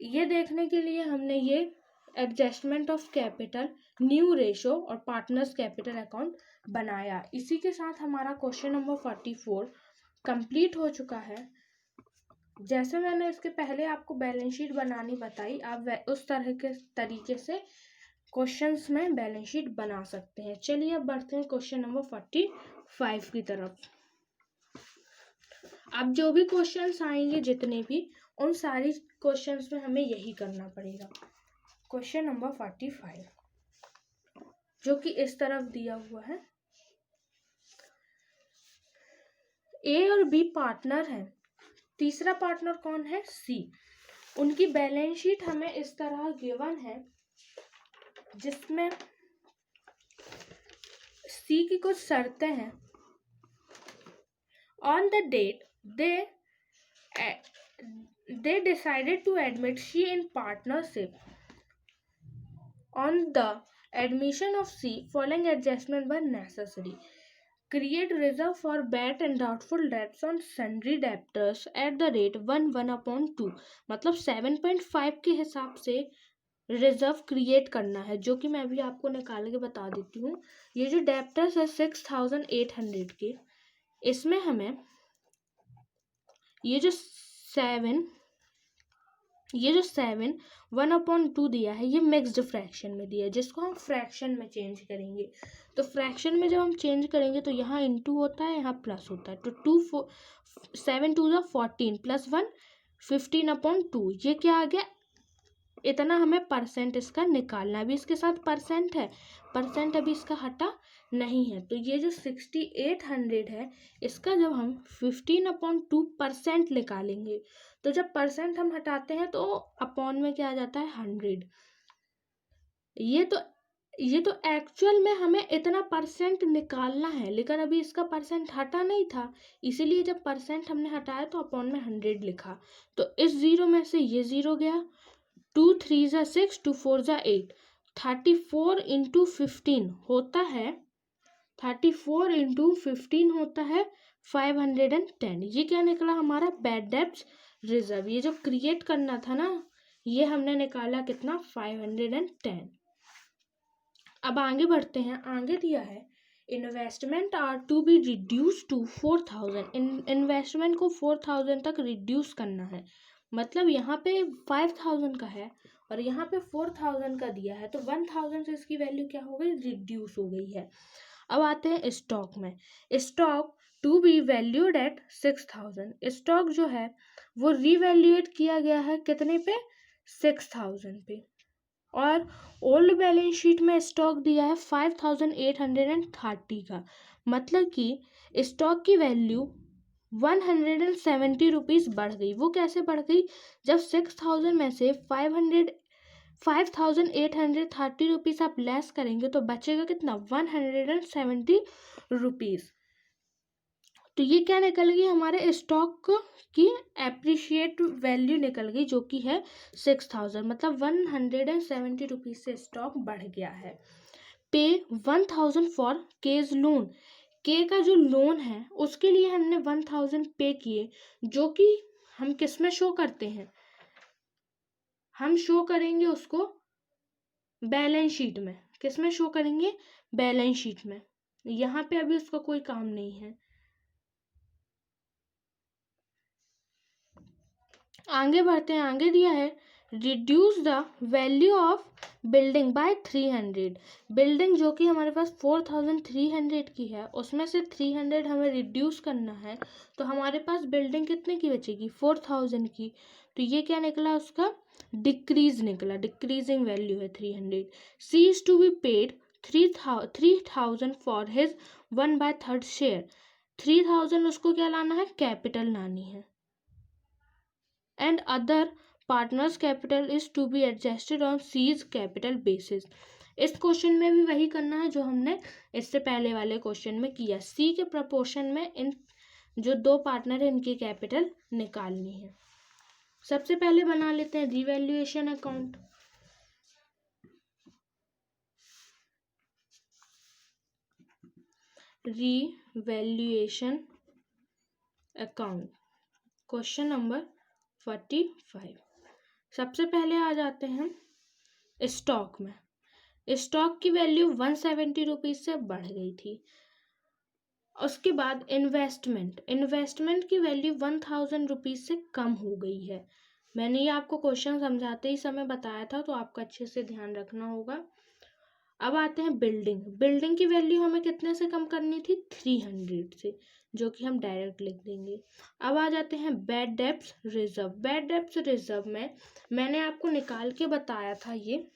ये देखने के लिए हमने ये adjustment of capital, new ratio और पार्टनर्स कैपिटल अकाउंट बनाया। इसी के साथ हमारा क्वेश्चन नंबर 44 कंप्लीट हो चुका है। जैसे मैंने इसके पहले आपको बैलेंस शीट बनानी बताई, आप उस तरह के तरीके से क्वेश्चंस में बैलेंस शीट बना सकते हैं। चलिए अब बढ़ते हैं क्वेश्चन नंबर 45 की तरफ। अब जो भी क्वेश्चंस आएंगे जितने भी, उन सारी क्वेश्चंस में हमें यही करना पड़ेगा। क्वेश्चन नंबर 45 जो कि इस तरफ दिया हुआ है, ए और बी पार्टनर हैं, तीसरा पार्टनर कौन है, सी। उनकी बैलेंस शीट हमें इस तरह गिवन है, जिसमें सी की कुछ शर्तें हैं। On the date they decided to admit she in partnership. On the admission of C, following adjustment were necessary. Create reserve for bad and doubtful debts on sundry debtors at the rate 1/2। मतलब 7.5 के हिसाब से reserve create करना है, जो कि मैं अभी आपको निकाल के बता देती हूँ। ये जो डेप्टर्स है 6,800 के, इसमें हमें ये जो 7 1/2 दिया है, ये मिक्स्ड फ्रैक्शन में दिया है, जिसको हम फ्रैक्शन में चेंज करेंगे। तो फ्रैक्शन में जब हम चेंज करेंगे तो यहाँ इनटू होता है, यहाँ प्लस होता है। तो 7 2 14 प्लस 1 15/2, ये क्या आ गया, इतना हमें परसेंट इसका निकालना। अभी इसके साथ परसेंट है, परसेंट अभी इसका हटा नहीं है। तो ये जो 6,800 है, इसका जब हम 15/2% निकालेंगे, तो जब परसेंट हम हटाते हैं तो अपॉन में क्या आ जाता है, 100। ये तो एक्चुअल में हमें इतना परसेंट निकालना है, लेकिन अभी इसका परसेंट हटा नहीं था, इसीलिए जब परसेंट हमने हटाया तो अपॉन में 100 लिखा। तो इस जीरो में से ये जीरो गया, 2 3 6, 2 4 8, 34 इंटू 15 होता है 34 इंटू 15 होता है 510। ये क्या निकला हमारा बैड डेब्ट्स रिजर्व। ये जो क्रिएट करना था ना, ये हमने निकाला कितना 510। अब आगे बढ़ते हैं। आगे दिया है investment are to be reduce to 4000। Investment को 4000 तक रिड्यूस करना है। मतलब यहाँ पे 5000 का है और यहाँ पे 4000 का दिया है, तो 1000 से इसकी वैल्यू क्या हो गई, रिड्यूस हो गई है। अब आते हैं स्टॉक में। Stock to be valued at 6000। Stock जो है वो रीवैल्यूएट किया गया है कितने पे, 6000 पे। और ओल्ड बैलेंस शीट में स्टॉक दिया है 5830 का। मतलब कि स्टॉक की वैल्यू 170 रुपीज़ बढ़ गई। वो कैसे बढ़ गई, जब 6000 में से 5830 रुपीज़ आप लेस करेंगे तो बचेगा कितना, 170 रुपीज़। तो ये क्या निकल गई, हमारे स्टॉक की एप्रिशिएट वैल्यू निकल गई, जो कि है 6000। मतलब 170 रुपीज़ से स्टॉक बढ़ गया है। पे 1000 फॉर केज लोन। के का जो लोन है उसके लिए हमने 1000 पे किए, जो कि हम किस में शो करते हैं, हम शो करेंगे उसको बैलेंस शीट में। किस में शो करेंगे, बैलेंस शीट में। यहाँ पे अभी उसका कोई काम नहीं है। आगे बढ़ते हैं। आगे दिया है reduce the value of building bye 300। Building जो कि हमारे पास 4300 की है, उसमें से 300 हमें रिड्यूस करना है, तो हमारे पास बिल्डिंग कितने की बचेगी, 4000 की। तो ये क्या निकला, उसका डिक्रीज निकला, डिक्रीजिंग वैल्यू है 300। C is to be paid 3000 for his 1/3 share. 3000 उसको क्या लाना है, कैपिटल लानी है। And other partners capital is to be adjusted on C's capital basis। इस क्वेश्चन में भी वही करना है जो हमने इससे पहले वाले क्वेश्चन में किया। सी के प्रपोर्शन में इन जो दो पार्टनर है इनकी कैपिटल निकालनी है। सबसे पहले बना लेते हैं revaluation account. Revaluation account, question number 45। सबसे पहले आ जाते हैं स्टॉक में। स्टॉक की वैल्यू 170 रुपीज़ से बढ़ गई थी। उसके बाद इन्वेस्टमेंट की वैल्यू 1000 रुपीज़ से कम हो गई है। मैंने ये आपको क्वेश्चन समझाते ही समय बताया था, तो आपको अच्छे से ध्यान रखना होगा। अब आते हैं बिल्डिंग की वैल्यू हमें कितने से कम करनी थी, 300 से, जो कि हम डायरेक्ट लिख देंगे। अब आ जाते हैं bad debts reserve. Bad debts reserve में मैंने आपको निकाल के बताया था, ये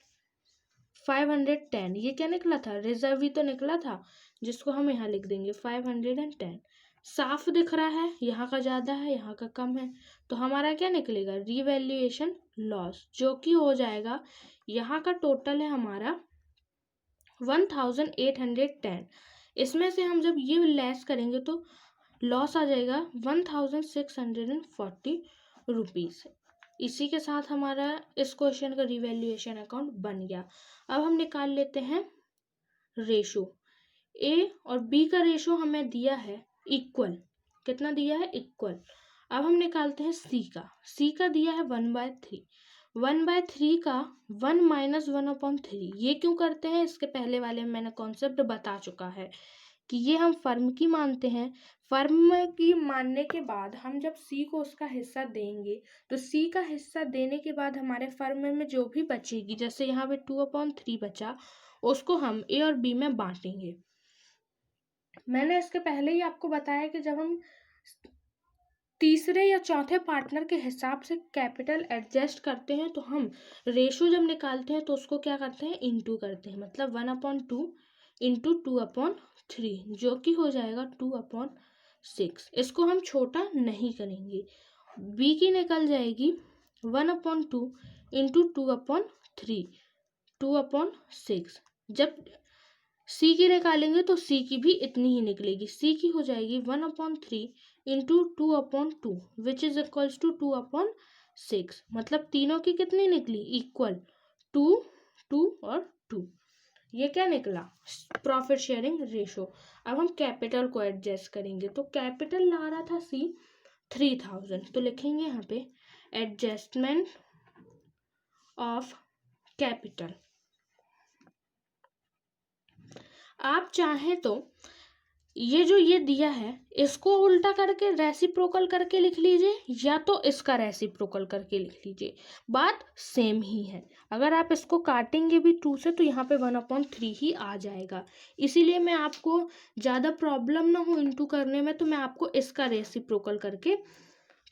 510। ये क्या निकला था, रिजर्व ही तो निकला था, जिसको हम यहाँ लिख देंगे 510। साफ दिख रहा है, यहाँ का ज़्यादा है यहाँ का कम है, तो हमारा क्या निकलेगा, रिवैल्यूएशन लॉस, जो कि हो जाएगा, यहाँ का टोटल है हमारा 1810। इसमें से हम जब ये लेस करेंगे तो लॉस आ जाएगा 1640 रुपीज़। इसी के साथ हमारा इस क्वेश्चन का रिवैल्यूएशन अकाउंट बन गया। अब हम निकाल लेते हैं रेशो। ए और बी का रेशो हमें दिया है इक्वल। कितना दिया है, इक्वल। अब हम निकालते हैं सी का दिया है 1/3। 1/3 का 1 - 1/3। ये क्यों करते हैं, इसके पहले वाले में मैंने कॉन्सेप्ट बता चुका है कि ये हम फर्म की मानते हैं। फर्म की मानने के बाद हम जब सी को उसका हिस्सा देंगे, तो सी का हिस्सा देने के बाद हमारे फर्म में जो भी बचेगी, जैसे यहाँ पे 2/3 बचा, उसको हम ए और बी में बांटेंगे। मैंने इसके पहले ही आपको बताया कि जब हम तीसरे या चौथे पार्टनर के हिसाब से कैपिटल एडजस्ट करते हैं, तो हम रेशो जब निकालते हैं तो उसको क्या करते हैं, इनटू करते हैं। मतलब 1/2 इंटू 2/3, जो कि हो जाएगा 2/6। इसको हम छोटा नहीं करेंगे। बी की निकल जाएगी 1/2 इंटू 2/3, 2/6। जब सी की निकालेंगे तो सी की भी इतनी ही निकलेगी। सी की हो जाएगी 1/3 into 2/2, which is equals to 2/6। मतलब तीनों की कितनी निकली, इक्वल, 2, 2 और 2। ये क्या निकला, प्रॉफिट शेयरिंग रेशो। अब हम कैपिटल को एडजस्ट करेंगे, तो कैपिटल ला रहा था सी 3000, तो लिखेंगे यहाँ पे एडजस्टमेंट ऑफ कैपिटल। आप चाहें तो ये जो ये दिया है इसको उल्टा करके रेसिप्रोकल करके लिख लीजिए, या तो इसका रेसिप्रोकल करके लिख लीजिए, बात सेम ही है। अगर आप इसको काटेंगे भी 2 से तो यहाँ पे 1/3 ही आ जाएगा। इसीलिए मैं आपको ज़्यादा प्रॉब्लम ना हो इनटू करने में, तो मैं आपको इसका रेसिप्रोकल करके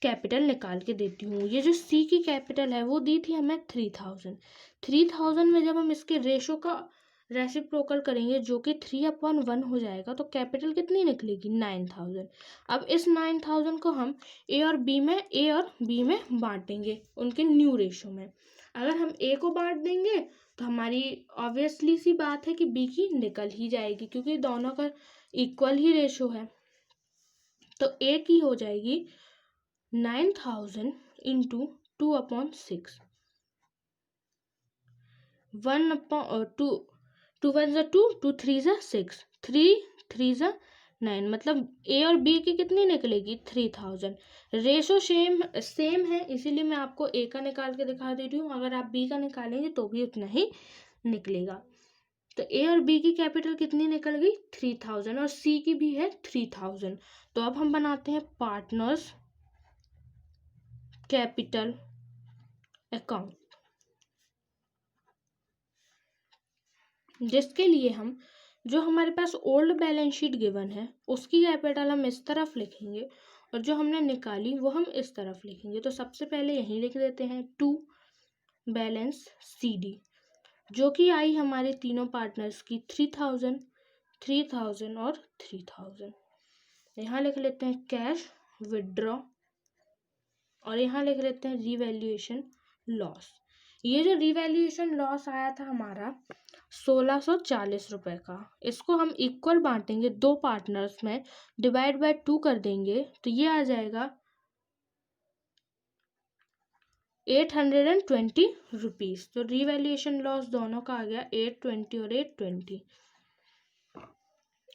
कैपिटल निकाल के देती हूँ। ये जो सी की कैपिटल है वो दी थी हमें 3000 में जब हम इसके रेशो का रेसिप्रोकल करेंगे जो कि 3/1 हो जाएगा, तो कैपिटल कितनी निकलेगी 9000। अब इस 9000 को हम ए और बी में बांटेंगे उनके न्यू रेशो में। अगर हम ए को बांट देंगे तो हमारी ऑब्वियसली सी बात है कि बी की निकल ही जाएगी, क्योंकि दोनों का इक्वल ही रेशो है। तो ए की हो जाएगी 9000 इंटू 2/6, 2 1 ज़ा 2, 2 3 ज़ा 6, 3 3 ज़ा 9, मतलब ए और बी की कितनी निकलेगी 3000। रेशो सेम है, इसीलिए मैं आपको ए का निकाल के दिखा दे रही हूँ। अगर आप बी का निकालेंगे तो भी उतना ही निकलेगा। तो ए और बी की कैपिटल कितनी निकल गई 3000, और सी की भी है 3000। तो अब हम बनाते हैं पार्टनर्स कैपिटल अकाउंट, जिसके लिए हम जो हमारे पास ओल्ड बैलेंस शीट गिवन है उसकी कैपिटल हम इस तरफ लिखेंगे, और जो हमने निकाली वो हम इस तरफ लिखेंगे। तो सबसे पहले यहीं लिख देते हैं 2 बैलेंस CD, जो कि आई हमारे तीनों पार्टनर्स की 3000, 3000 और 3000। यहाँ लिख लेते हैं कैश विदड्रॉ, और यहाँ लिख लेते हैं रिवैल्यूएशन लॉस। ये जो रिवैल्यूएशन लॉस आया था हमारा 1640 रुपये का, इसको हम इक्वल बांटेंगे 2 पार्टनर्स में, डिवाइड बाय 2 कर देंगे तो ये आ जाएगा 820 रुपीज़। तो रिवैल्यूएशन लॉस दोनों का आ गया 820 और 820।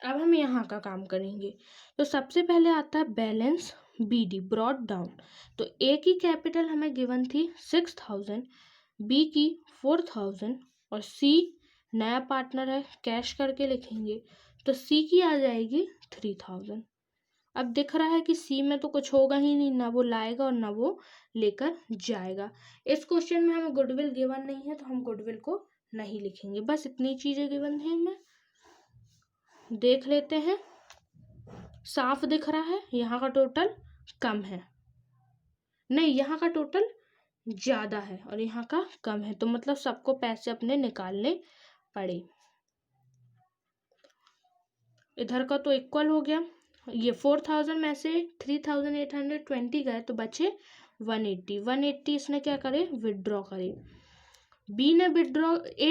अब हम यहाँ का काम करेंगे, तो सबसे पहले आता है बैलेंस BD ब्रॉट डाउन। तो ए की कैपिटल हमें गिवन थी 6000, बी की 4000, और सी नया पार्टनर है कैश करके लिखेंगे, तो सी की आ जाएगी 3000। अब दिख रहा है कि सी में तो कुछ होगा ही नहीं, ना वो लाएगा और ना वो लेकर जाएगा। इस क्वेश्चन में हमें गुडविल गिवन नहीं है तो हम गुडविल को नहीं लिखेंगे, बस इतनी चीज़ें गिवन है। हमें देख लेते हैं, साफ दिख रहा है यहाँ का टोटल कम है, नहीं यहाँ का टोटल ज़्यादा है और यहाँ का कम है, तो मतलब सबको पैसे अपने निकालने पड़े। इधर का तो इक्वल हो गया, ये 4000 में से 3820 गए तो बचे 180 इसने क्या करे विदड्रॉ करे। ए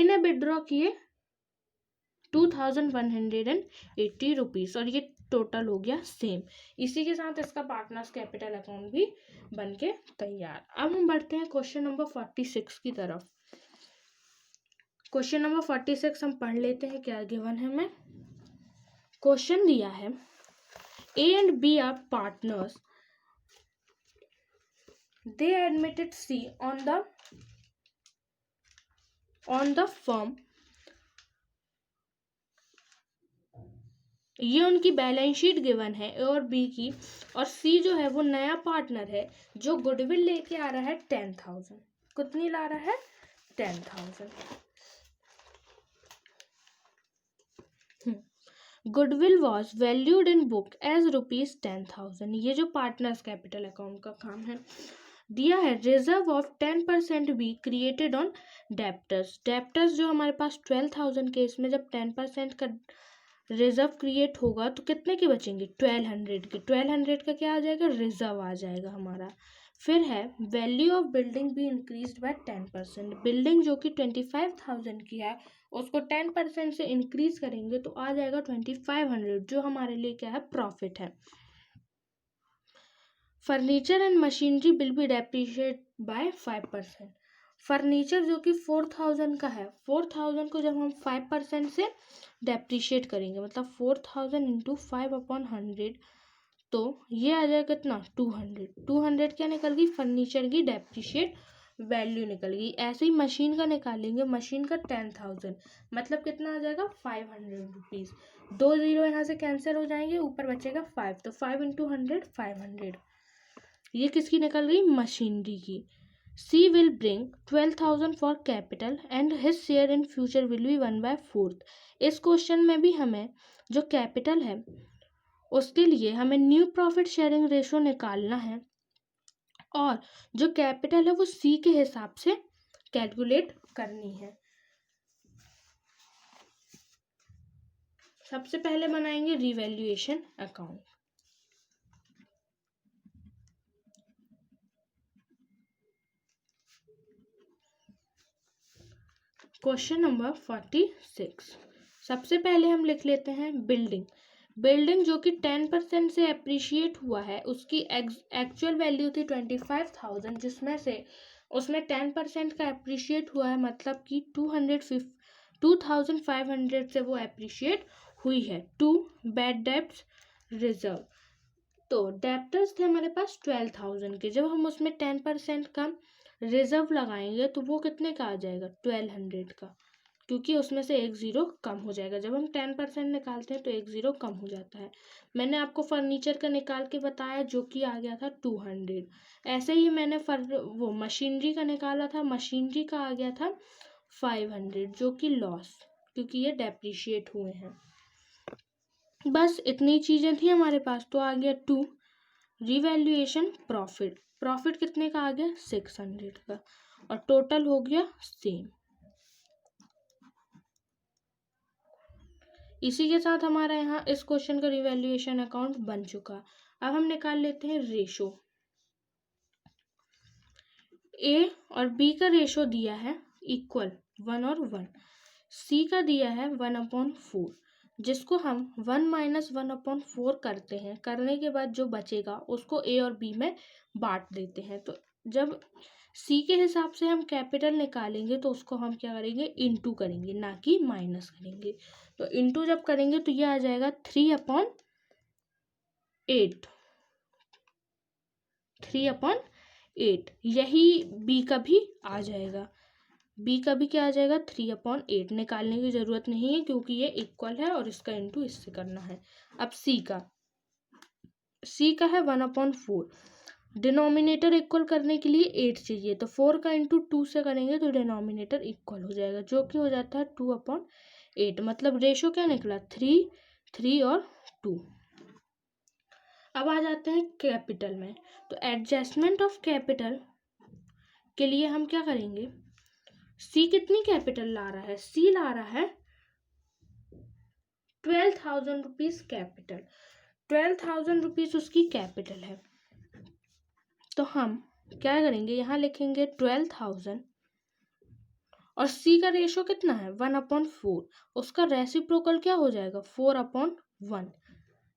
ने विदड्रॉ किए 2180 रुपीज़, और ये टोटल हो गया सेम। इसी के साथ इसका पार्टनर्स कैपिटल अकाउंट भी बन के तैयार। अब हम बढ़ते हैं क्वेश्चन नंबर 46 की तरफ। क्वेश्चन नंबर 46 हम पढ़ लेते हैं क्या गिवन है। हमें क्वेश्चन दिया है A and B are partners, they admitted C on the firm। ये उनकी बैलेंस शीट गिवन है ए और बी की, और सी जो है वो नया पार्टनर है जो गुडविल लेके आ रहा है 10,000। कितनी ला रहा है 10,000। Goodwill was valued in book as ₹10,000। ये जो पार्टनर्स कैपिटल अकाउंट का काम है दिया है, reserve of 10% be created on debtors जो हमारे पास 12,000 के, इसमें जब 10% का रिजर्व क्रिएट होगा तो कितने के बचेंगे 1200 के। 1200 का क्या आ जाएगा रिजर्व आ जाएगा हमारा। फिर है वैल्यू ऑफ बिल्डिंग भी इंक्रीज्ड बाय 10%। बिल्डिंग जो कि 25,000 की है उसको 10% से इंक्रीज करेंगे तो आ जाएगा 2500, जो हमारे लिए क्या है प्रॉफिट है। Furniture and machinery will be depreciate by 5%। Furniture जो कि 4000 का है, 4000 को जब हम 5% से डेप्रीशिएट करेंगे, मतलब 4000 इंटू 5/100, तो ये आ जाएगा कितना, 200। 200 क्या निकल गई, फर्नीचर की डेप्रीशिएट वैल्यू निकल गई। ऐसे ही मशीन का निकालेंगे, मशीन का 10,000, मतलब कितना आ जाएगा, 500 रुपीज़। 2 जीरो यहाँ से कैंसिल हो जाएंगे, ऊपर बचेगा 5, तो 5 इंटू 100 500। ये किसकी निकल गई, मशीनरी की। C will bring 12,000 for capital and his share in future will be 1/4। इस क्वेश्चन में भी हमें जो कैपिटल है उसके लिए हमें न्यू प्रॉफिट शेयरिंग रेशो निकालना है, और जो कैपिटल है वो सी के हिसाब से कैलकुलेट करनी है। सबसे पहले बनाएंगे रिवैल्यूएशन अकाउंट। Question number 46। सबसे पहले हम लिख लेते हैं बिल्डिंग। बिल्डिंग जो कि 10% से अप्रिशिएट हुआ है, उसकी एक्चुअल वैल्यू थी 25,000, जिसमें से उसमें 10% का अप्रिशिएट हुआ है, मतलब कि 2,500 से वो अप्रिशिएट हुई है। 2 बैड डेब्ट्स रिजर्व, तो डेब्टर्स थे हमारे पास 12,000 के, जब हम उसमें 10% का रिजर्व लगाएंगे तो वो कितने का आ जाएगा, 1200 का, क्योंकि उसमें से एक ज़ीरो कम हो जाएगा। जब हम 10% निकालते हैं तो एक ज़ीरो कम हो जाता है। मैंने आपको फर्नीचर का निकाल के बताया, जो कि आ गया था 200। ऐसे ही मैंने वो मशीनरी का निकाला था, मशीनरी का आ गया था 500, जो कि लॉस, क्योंकि ये डेप्रीशिएट हुए हैं। बस इतनी चीज़ें थी हमारे पास, तो आ गया 2 रिवैल्यूएशन प्रॉफिट। प्रॉफिट कितने का आ गया, 600 का, और टोटल हो गया सेम। इसी के साथ हमारा यहाँ इस क्वेश्चन का रिवैल्यूएशन अकाउंट बन चुका। अब हम निकाल लेते हैं रेशो। ए और बी का रेशो दिया है इक्वल 1 और 1, सी का दिया है 1/4, जिसको हम 1 - 1/4 करते हैं। करने के बाद जो बचेगा उसको ए और बी में बांट देते हैं। तो जब सी के हिसाब से हम कैपिटल निकालेंगे तो उसको हम क्या करेंगे, इंटू करेंगे, ना कि माइनस करेंगे। तो इंटू जब करेंगे तो ये आ जाएगा 3/8, 3/8। यही बी का भी आ जाएगा, बी का भी क्या आ जाएगा, 3/8। निकालने की ज़रूरत नहीं है क्योंकि ये इक्वल है और इसका इंटू इससे करना है। अब सी का है 1/4। डिनोमिनेटर इक्वल करने के लिए 8 चाहिए, तो 4 का इंटू 2 से करेंगे तो डिनोमिनेटर इक्वल हो जाएगा, जो कि हो जाता है 2/8। मतलब रेशो क्या निकला, 3, 3 और 2। अब आ जाते हैं कैपिटल में। तो एडजस्टमेंट ऑफ कैपिटल के लिए हम क्या करेंगे, सी कितनी कैपिटल ला रहा है, सी ला रहा है 12,000 रुपीज़ कैपिटल। 12,000 रुपीज़ उसकी कैपिटल है। तो हम क्या करेंगे, यहाँ लिखेंगे 12,000, और सी का रेशो कितना है, 1/4। उसका रेसिप्रोकल क्या हो जाएगा, 4/1।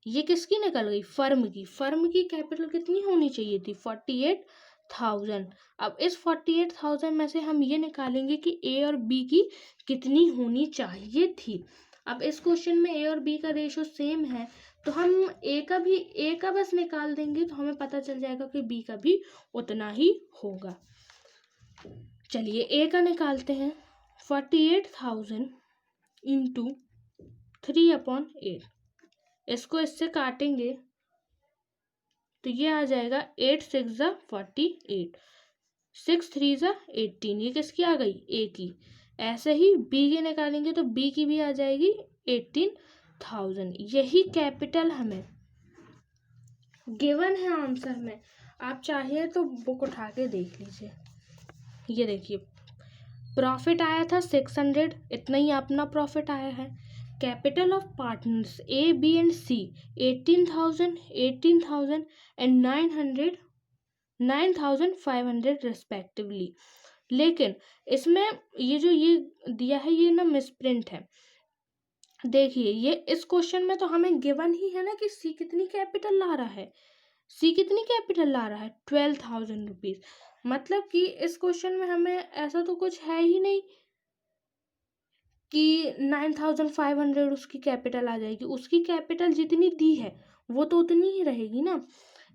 ये किसकी निकल गई, फर्म की। फर्म की कैपिटल कितनी होनी चाहिए थी, 48,000। अब इस 48,000 में से हम ये निकालेंगे कि ए और बी की कितनी होनी चाहिए थी। अब इस क्वेश्चन में ए और बी का रेशो सेम है, तो हम ए का बस निकाल देंगे, तो हमें पता चल जाएगा कि बी का भी उतना ही होगा। चलिए ए का निकालते हैं, 48,000 इंटू 3/8। इसको इससे काटेंगे तो ये आ जाएगा 8 6 ज़ा 48, 6 3 ज़ा 18। ये किसकी आ गई, ए की। ऐसे ही बी की निकालेंगे तो बी की भी आ जाएगी 18,000। यही कैपिटल हमें गिवन है आंसर में। आप चाहिए तो बुक उठा के देख लीजिए। ये देखिए, प्रॉफिट आया था 600, इतना ही अपना प्रॉफिट आया है। Capital of partners A B and C 18,000, 18,000 and 9,500 respectively. लेकिन इसमें ये जो ये दिया है ये ना मिसप्रिंट है। देखिए, ये इस क्वेश्चन में तो हमें गिवन ही है ना कि सी कितनी कैपिटल ला रहा है, सी कितनी कैपिटल ला रहा है, 12,000 रुपीज़। मतलब कि इस क्वेश्चन में हमें ऐसा तो कुछ है ही नहीं कि 9500 उसकी कैपिटल आ जाएगी। उसकी कैपिटल जितनी दी है वो तो उतनी ही रहेगी ना।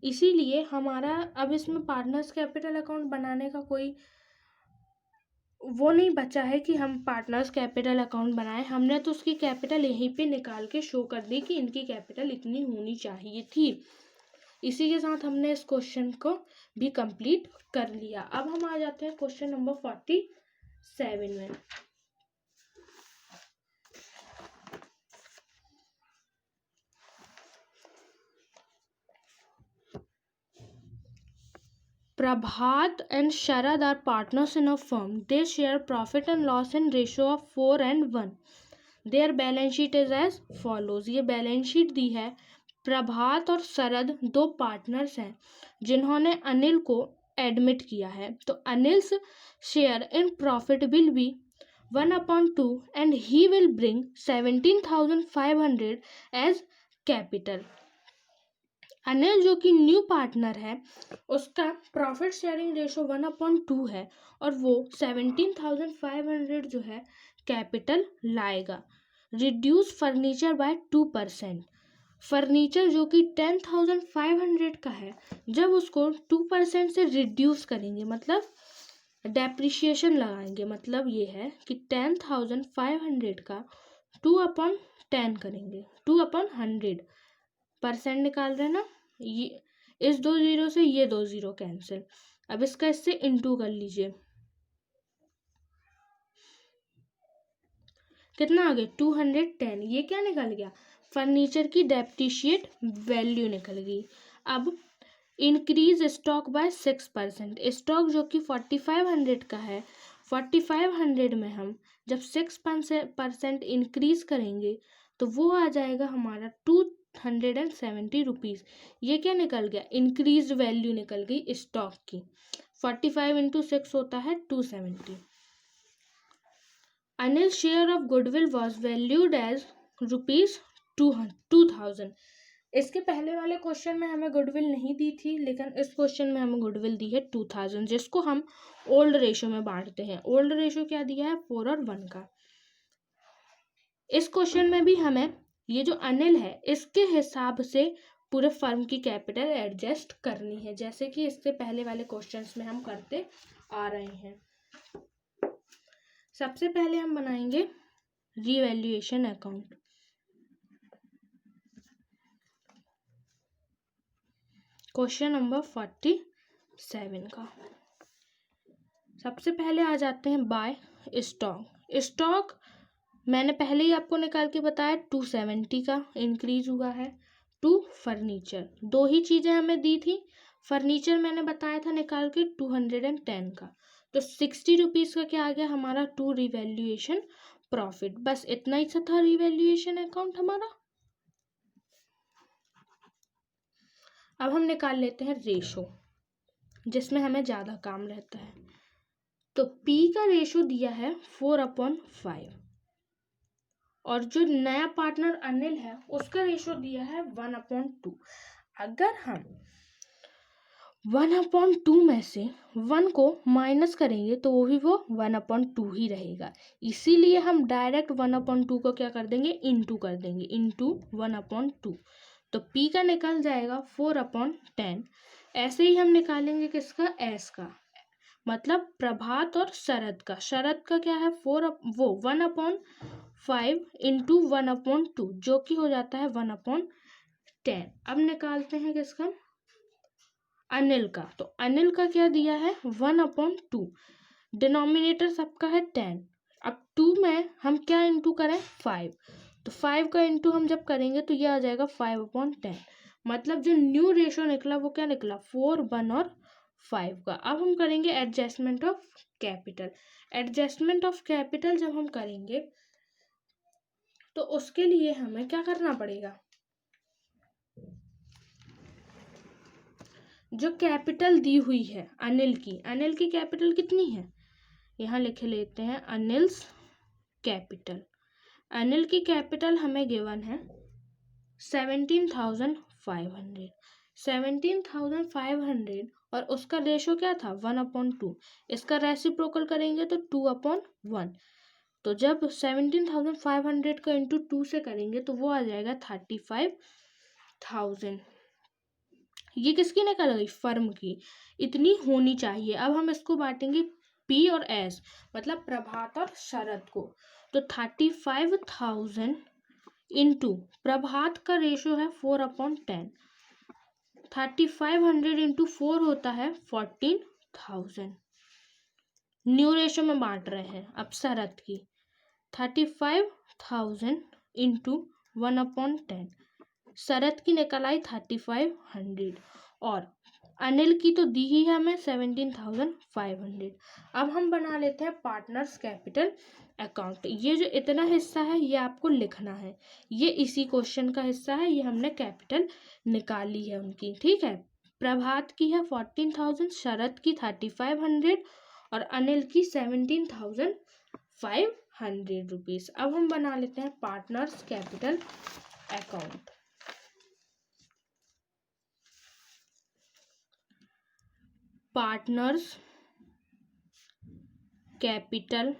इसीलिए हमारा अब इसमें पार्टनर्स कैपिटल अकाउंट बनाने का कोई वो नहीं बचा है कि हम पार्टनर्स कैपिटल अकाउंट बनाएं। हमने तो उसकी कैपिटल यहीं पे निकाल के शो कर दी कि इनकी कैपिटल इतनी होनी चाहिए थी। इसी के साथ हमने इस क्वेश्चन को भी कंप्लीट कर लिया। अब हम आ जाते हैं क्वेश्चन नंबर 47 में। Prabhat and Sharad are partners in a firm. They share profit and loss in ratio of 4 and 1. Their balance sheet is as follows. ये बैलेंस शीट दी है। प्रभात और शरद दो पार्टनर्स हैं जिन्होंने अनिल को एडमिट किया है। तो Anil's share in profit will be 1/2 and he will bring 17,500 as capital. Anil जो कि न्यू पार्टनर है उसका प्रॉफिट शेयरिंग रेशो 1/2 है और वो 17,500 जो है कैपिटल लाएगा। Reduce furniture bye 2%। फर्नीचर जो कि 10,500 का है जब उसको 2% से रिड्यूस करेंगे मतलब डेप्रिशिएशन लगाएंगे, मतलब ये है कि 10,500 का 2/10 करेंगे, 2/100% निकाल रहे ना। ये इस 2 जीरो से ये 2 जीरो कैंसिल। अब इसका इससे इंटू कर लीजिए, कितना आ गया 210। ये क्या निकल गया, फर्नीचर की डेप्रिशिएट वैल्यू निकल गई। अब इंक्रीज स्टॉक बाय 6%। स्टॉक जो कि 4500 का है, 4500 में हम जब 6% इंक्रीज करेंगे तो वो आ जाएगा हमारा 270 रुपीज़। ये क्या निकल गया, इंक्रीज वैल्यू निकल गई स्टॉक की। 45 × 6 होता है 270। Anil share of goodwill was valued as ₹2000। इसके पहले वाले क्वेश्चन में हमें गुडविल नहीं दी थी, लेकिन इस क्वेश्चन में हमें गुडविल दी है 2000, जिसको हम ओल्ड रेशो में बांटते हैं। ओल्ड रेशो क्या दिया है, 4 और 1 का। इस क्वेश्चन में भी हमें ये जो अनिल है इसके हिसाब से पूरे फर्म की कैपिटल एडजस्ट करनी है, जैसे कि इससे पहले वाले क्वेश्चंस में हम करते आ रहे हैं। सबसे पहले हम बनाएंगे रीवैल्यूएशन अकाउंट। क्वेश्चन नंबर 47 का सबसे पहले आ जाते हैं बाय स्टॉक। स्टॉक मैंने पहले ही आपको निकाल के बताया 270 का इंक्रीज हुआ है। टू फर्नीचर, दो ही चीज़ें हमें दी थी। फर्नीचर मैंने बताया था निकाल के 210 का, तो 60 रुपीज़ का क्या आ गया हमारा, टू रिवैल्यूएशन प्रॉफिट। बस इतना ही सा था रिवैल्यूएशन अकाउंट हमारा। अब हम निकाल लेते हैं रेशो, जिसमें हमें ज़्यादा काम रहता है। तो P का रेशो दिया है 4/5 और जो नया पार्टनर अनिल है उसका रेशो दिया है 1/2। अगर हम 1/2 में से 1 को माइनस करेंगे तो वो भी वो 1/2 ही रहेगा। इसीलिए हम डायरेक्ट 1/2 को क्या कर देंगे, इंटू कर देंगे, इंटू 1/2। तो P का निकल जाएगा 4/10। ऐसे ही हम निकालेंगे किसका, S का, मतलब प्रभात और शरद का। शरद का क्या है, 1/5 इंटू 1/2 जो कि हो जाता है 1/10। अब निकालते हैं किसका, अनिल का। तो अनिल का क्या दिया है 1/2, डिनोमिनेटर सबका है 10। अब 2 में हम क्या इंटू करें, 5। तो 5 का इंटू हम जब करेंगे तो ये आ जाएगा 5/10। मतलब जो न्यू रेशो निकला वो क्या निकला, 4, 1 और 5 का। अब हम करेंगे adjustment of capital. Adjustment of capital जब हम करेंगे तो उसके लिए हमें क्या करना पड़ेगा, जो कैपिटल दी हुई है अनिल की कैपिटल कितनी है, यहाँ लिख लेते हैं अनिल्स कैपिटल। अनिल की कैपिटल हमें गिवन है 17,500। 17,500 और उसका रेशो क्या था 1/2। इसका रेसिप्रोकल करेंगे तो 2/1। तो जब 17,500 का इंटू 2 से करेंगे तो वो आ जाएगा 35,000। ये किसकी निकल गई, फर्म की। इतनी होनी चाहिए। अब हम इसको बांटेंगे पी और एस, मतलब प्रभात और शरद को। तो 35,000 इंटू प्रभात का रेशो है 4/10। 3500 इंटू 4 होता है 14,000। न्यू रेशो में बांट रहे हैं अब शरद की। 35,000 इंटू 1/10। शरद की निकल आई 3500 और अनिल की तो दी ही है हमें 17,500। अब हम बना लेते हैं पार्टनर्स कैपिटल अकाउंट। ये जो इतना हिस्सा है ये आपको लिखना है, ये इसी क्वेश्चन का हिस्सा है। ये हमने कैपिटल निकाली है उनकी, ठीक है। प्रभात की है 14,000, शरद की 3500 और अनिल की 17,500 रुपीज। अब हम बना लेते हैं partners capital account. Partners capital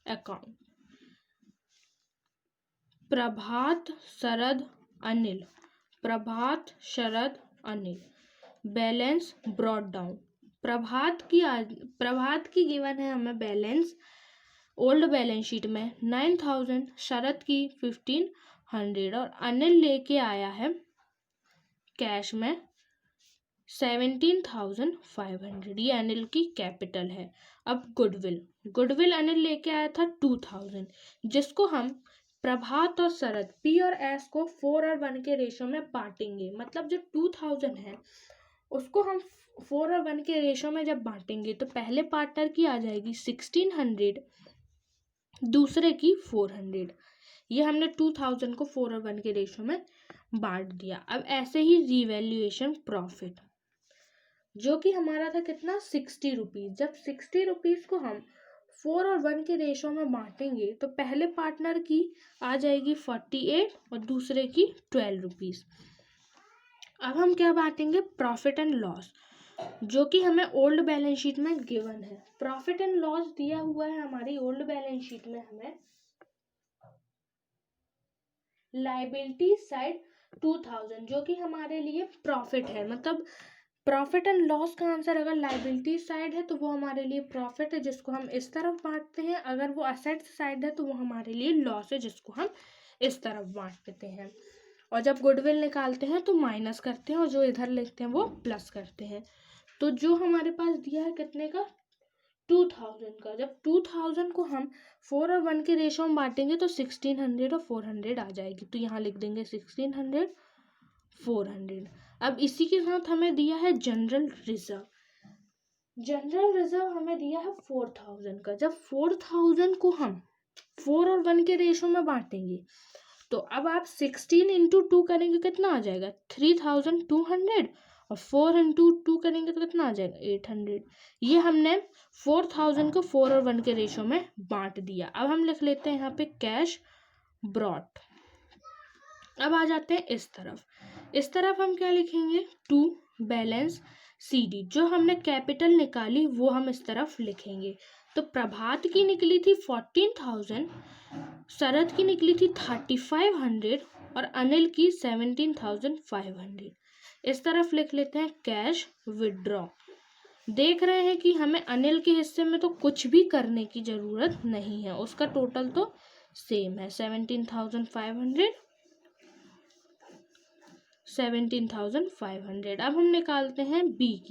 account. Prabhat Sharad Anil, Prabhat Sharad Anil. Balance brought down. Prabhat की गिवन है हमें बैलेंस ओल्ड बैलेंस शीट में 9,000, शरद की 1,500 और अनिल लेके आया है कैश में 17,500। ये अनिल की कैपिटल है। अब गुडविल अनिल लेके आया था 2,000, जिसको हम प्रभात और शरद पी और एस को 4 और 1 के रेशो में बांटेंगे। मतलब जो 2,000 है उसको हम 4 और 1 के रेशो में जब बांटेंगे तो पहले पार्टनर की आ जाएगी 1,600, दूसरे की 400। ये हमने 2,000 को 4 और 1 के रेशो में बांट दिया। अब ऐसे ही रिवैल्यूएशन प्रॉफिट जो कि हमारा था कितना 60 रुपीज। जब 60 रुपीज को हम 4 और 1 के रेशो में बांटेंगे तो पहले पार्टनर की आ जाएगी 48 और दूसरे की 12 रुपीज। अब हम क्या बांटेंगे, प्रॉफिट एंड लॉस, जो कि हमें ओल्ड बैलेंस शीट में गिवन है। प्रॉफिट एंड लॉस दिया हुआ है हमारी ओल्ड बैलेंस शीट में हमें लायबिलिटी साइड 2,000, जो कि हमारे लिए प्रॉफिट है। मतलब प्रॉफिट एंड लॉस का आंसर अगर लायबिलिटी साइड है तो वो हमारे लिए प्रॉफिट है, जिसको हम इस तरफ बांटते हैं। अगर वो असेट साइड है तो वो हमारे लिए लॉस है, जिसको हम इस तरफ बांट देते हैं। और जब गुडविल निकालते हैं तो माइनस करते हैं और जो इधर लिखते हैं वो प्लस करते हैं। तो जो हमारे पास दिया है कितने का 2,000 का, जब 2,000 को हम 4 और 1 के रेशो में बांटेंगे तो 1,600 और 400 आ जाएगी। तो यहाँ लिख देंगे 1,600 400। अब इसी के साथ हमें दिया है जनरल रिजर्व। जनरल रिजर्व हमें दिया है 4,000 का। जब 4,000 को हम 4 और 1 के रेशो में बांटेंगे तो अब आप 16 इंटू 2 करेंगे कितना आ जाएगा 3,200 और 4 इंटू 2 करेंगे तो कितना आ जाएगा 800। ये हमने 4,000 को 4 और 1 के रेशो में बांट दिया। अब हम लिख लेते हैं यहाँ पे कैश ब्रॉट। अब आ जाते हैं इस तरफ हम क्या लिखेंगे, टू बैलेंस CD। जो हमने कैपिटल निकाली वो हम इस तरफ लिखेंगे। तो प्रभात की निकली थी 14,000, शरद की निकली थी 3,500 और अनिल की 17,500। इस तरफ लिख लेते हैं कैश विड्रॉ। देख रहे हैं कि हमें अनिल के हिस्से में तो कुछ भी करने की जरूरत नहीं है, उसका टोटल तो सेम है 17,500 17,500। अब हम निकालते हैं बी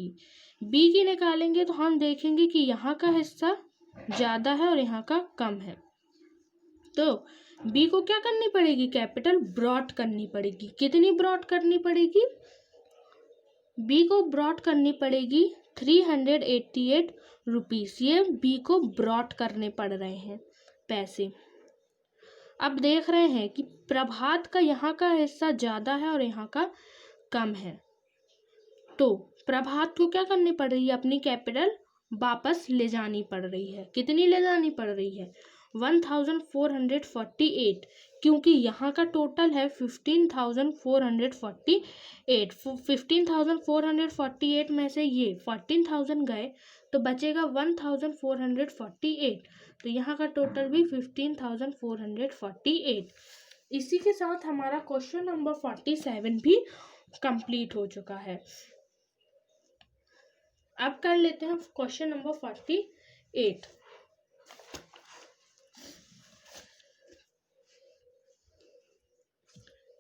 की निकालेंगे तो हम देखेंगे कि यहाँ का हिस्सा ज़्यादा है और यहाँ का कम है। तो बी को क्या करनी पड़ेगी, कैपिटल ब्रॉट करनी पड़ेगी। कितनी ब्रॉट करनी पड़ेगी, बी को ब्रॉट करनी पड़ेगी 388 रुपीज़। ये बी को ब्रॉट करने पड़ रहे हैं पैसे। अब देख रहे हैं कि प्रभात का यहाँ का हिस्सा ज़्यादा है और यहाँ का कम है, तो प्रभात को क्या करनी पड़ रही है, अपनी कैपिटल वापस ले जानी पड़ रही है। कितनी ले जानी पड़ रही है 1448, क्योंकि यहाँ का टोटल है 15,448। 15,448 में से ये 14,000 गए तो बचेगा 1,448, तो यहाँ का टोटल भी 15,448। इसी के साथ हमारा क्वेश्चन नंबर 47 भी कंप्लीट हो चुका है। अब कर लेते हैं क्वेश्चन नंबर 48,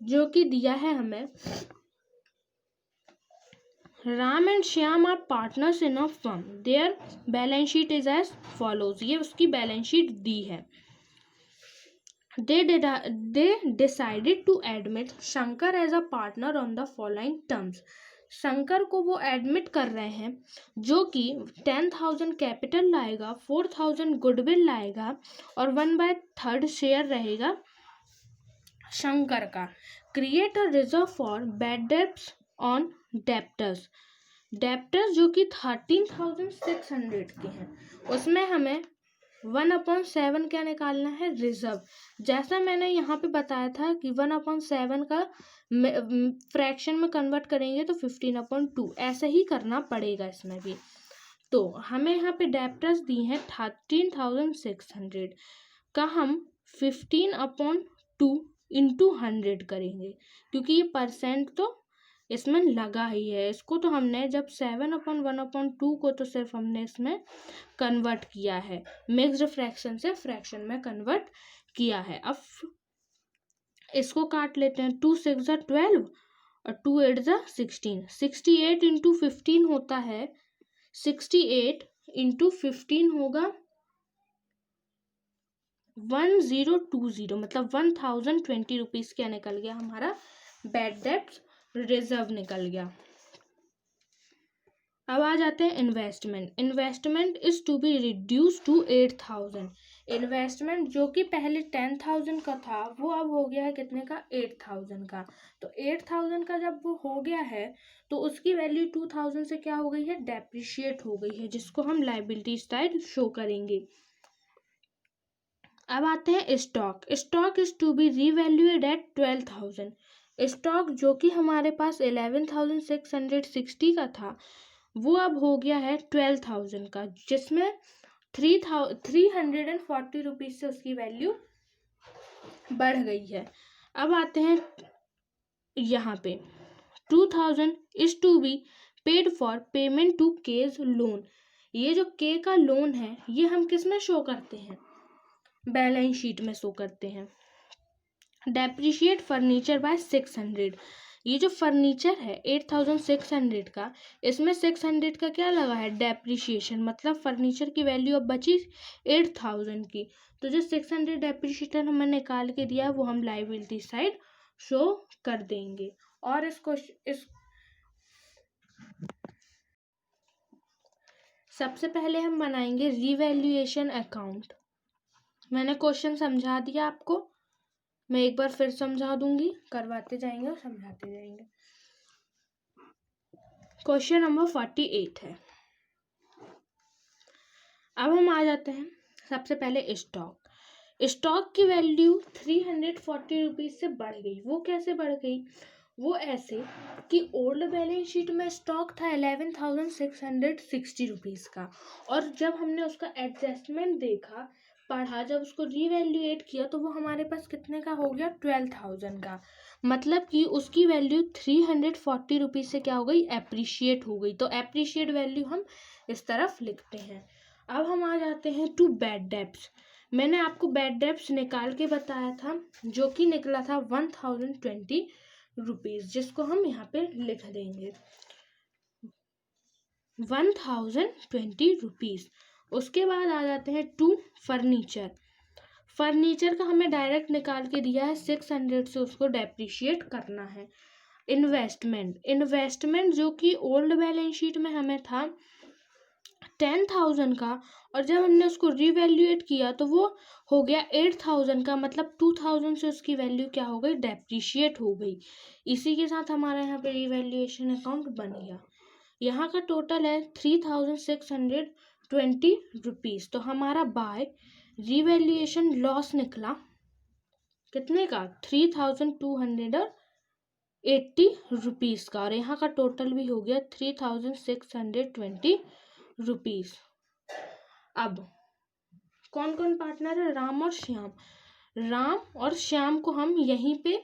जो कि दिया है हमें, Ram and Shyam are partners in a firm, their balance sheet is as follows. ये उसकी बैलेंस शीट दी है। They decided to admit Shankar as a partner on the following terms. Shankar को वो एडमिट कर रहे हैं जो कि 10,000 कैपिटल लाएगा, 4,000 गुडविल लाएगा और 1/3 शेयर रहेगा शंकर का। Create a reserve for bad debts on debtors. Debtors जो कि 13,600 के हैं, उसमें हमें 1/7 क्या निकालना है, रिजर्व। जैसा मैंने यहाँ पे बताया था कि 1/7 का फ्रैक्शन में कन्वर्ट करेंगे तो 15/2, ऐसे ही करना पड़ेगा इसमें भी। तो हमें यहाँ पे डेप्टर्स दी हैं 13,600 का, हम 15/2 इंटू 100 करेंगे, क्योंकि ये परसेंट तो इसमें लगा ही है। इसको तो हमने जब 7/1/2 को तो सिर्फ हमने इसमें कन्वर्ट किया है, मिक्स्ड फ्रैक्शन से फ्रैक्शन में कन्वर्ट किया है। अब इसको काट लेते हैं, 2 6 12 और 2 8 16। 68 इंटू 15 होता है, 68 इंटू 15 होगा 1020, मतलब 1020 रुपीज क्या निकल गया हमारा, बैड डेब्ट रिजर्व निकल गया। अब आ जाते हैं investment. Investment is to be reduce to 8,000। Investment जो कि पहले 10,000 का था वो अब हो गया है कितने का, 8,000 का। तो 8,000 का जब वो हो गया है तो उसकी वैल्यू 2,000 से क्या हो गई है, डेप्रिशिएट हो गई है, जिसको हम लायबिलिटी साइड शो करेंगे। अब आते हैं stock. Stock is to be revalued at 12,000। Stock जो कि हमारे पास 11,660 का था वो अब हो गया है 12,000 का, जिसमें 340 रुपीज से उसकी वैल्यू बढ़ गई है। अब आते हैं यहाँ पे 2,000 is to be paid for payment to K's loan. ये जो के का लोन है ये हम किस में शो करते हैं, बैलेंस शीट में शो करते हैं। Depreciate furniture bye 600। ये जो फर्नीचर है 8,600 का, इसमें 600 का क्या लगा है, डेप्रिशिएशन, मतलब फर्नीचर की वैल्यू अब बची 8,000 की। तो जो 600 डेप्रिशिएशन हमें निकाल के दिया वो हम लायबिलिटी साइड शो कर देंगे। और इस सबसे पहले हम बनाएंगे रीवैल्यूएशन अकाउंट। मैंने क्वेश्चन समझा दिया आपको, मैं एक बार फिर समझा दूंगी, करवाते जाएंगे और समझाते जाएंगे। क्वेश्चन नंबर 48 है। अब हम आ जाते हैं सबसे पहले स्टॉक। स्टॉक की वैल्यू 340 रुपीज से बढ़ गई। वो कैसे बढ़ गई, वो ऐसे कि ओल्ड बैलेंस शीट में स्टॉक था 11,660 रुपीज का, और जब हमने उसका एडजस्टमेंट देखा, पढ़ा, जब उसको रीवैल्यूएट किया तो वो हमारे पास कितने का हो गया, 12,000 का। मतलब कि उसकी वैल्यू 340 रुपीज से क्या हो गई, एप्रिशिएट हो गई। तो एप्रिशिएट वैल्यू हम इस तरफ लिखते हैं। अब हम आ जाते हैं टू बैड डेब्ट्स। मैंने आपको बैड डेब्ट्स निकाल के बताया था, जो कि निकला था 1,020 रुपीज, जिसको हम यहाँ पे लिख देंगे 1,020 रुपीज। उसके बाद आ जाते हैं टू फर्नीचर। फर्नीचर का हमें डायरेक्ट निकाल के दिया है 600 से, उसको डेप्रिशिएट करना है। इन्वेस्टमेंट जो कि ओल्ड बैलेंस शीट में हमें था 10,000 का, और जब हमने उसको रीवैल्यूएट किया तो वो हो गया 8,000 का, मतलब 2,000 से उसकी वैल्यू क्या हो गई, डेप्रिशिएट हो गई। इसी के साथ हमारा यहाँ पे रीवैल्यूएशन अकाउंट बन गया। यहाँ का टोटल है 3,620 रुपीज। तो हमारा बाय रिवैल्यूएशन लॉस निकला कितने का, 3280 रुपीज़ का, और यहाँ का टोटल भी हो गया 3620 रुपीज़। अब कौन कौन पार्टनर है, राम और श्याम। राम और श्याम को हम यहीं पे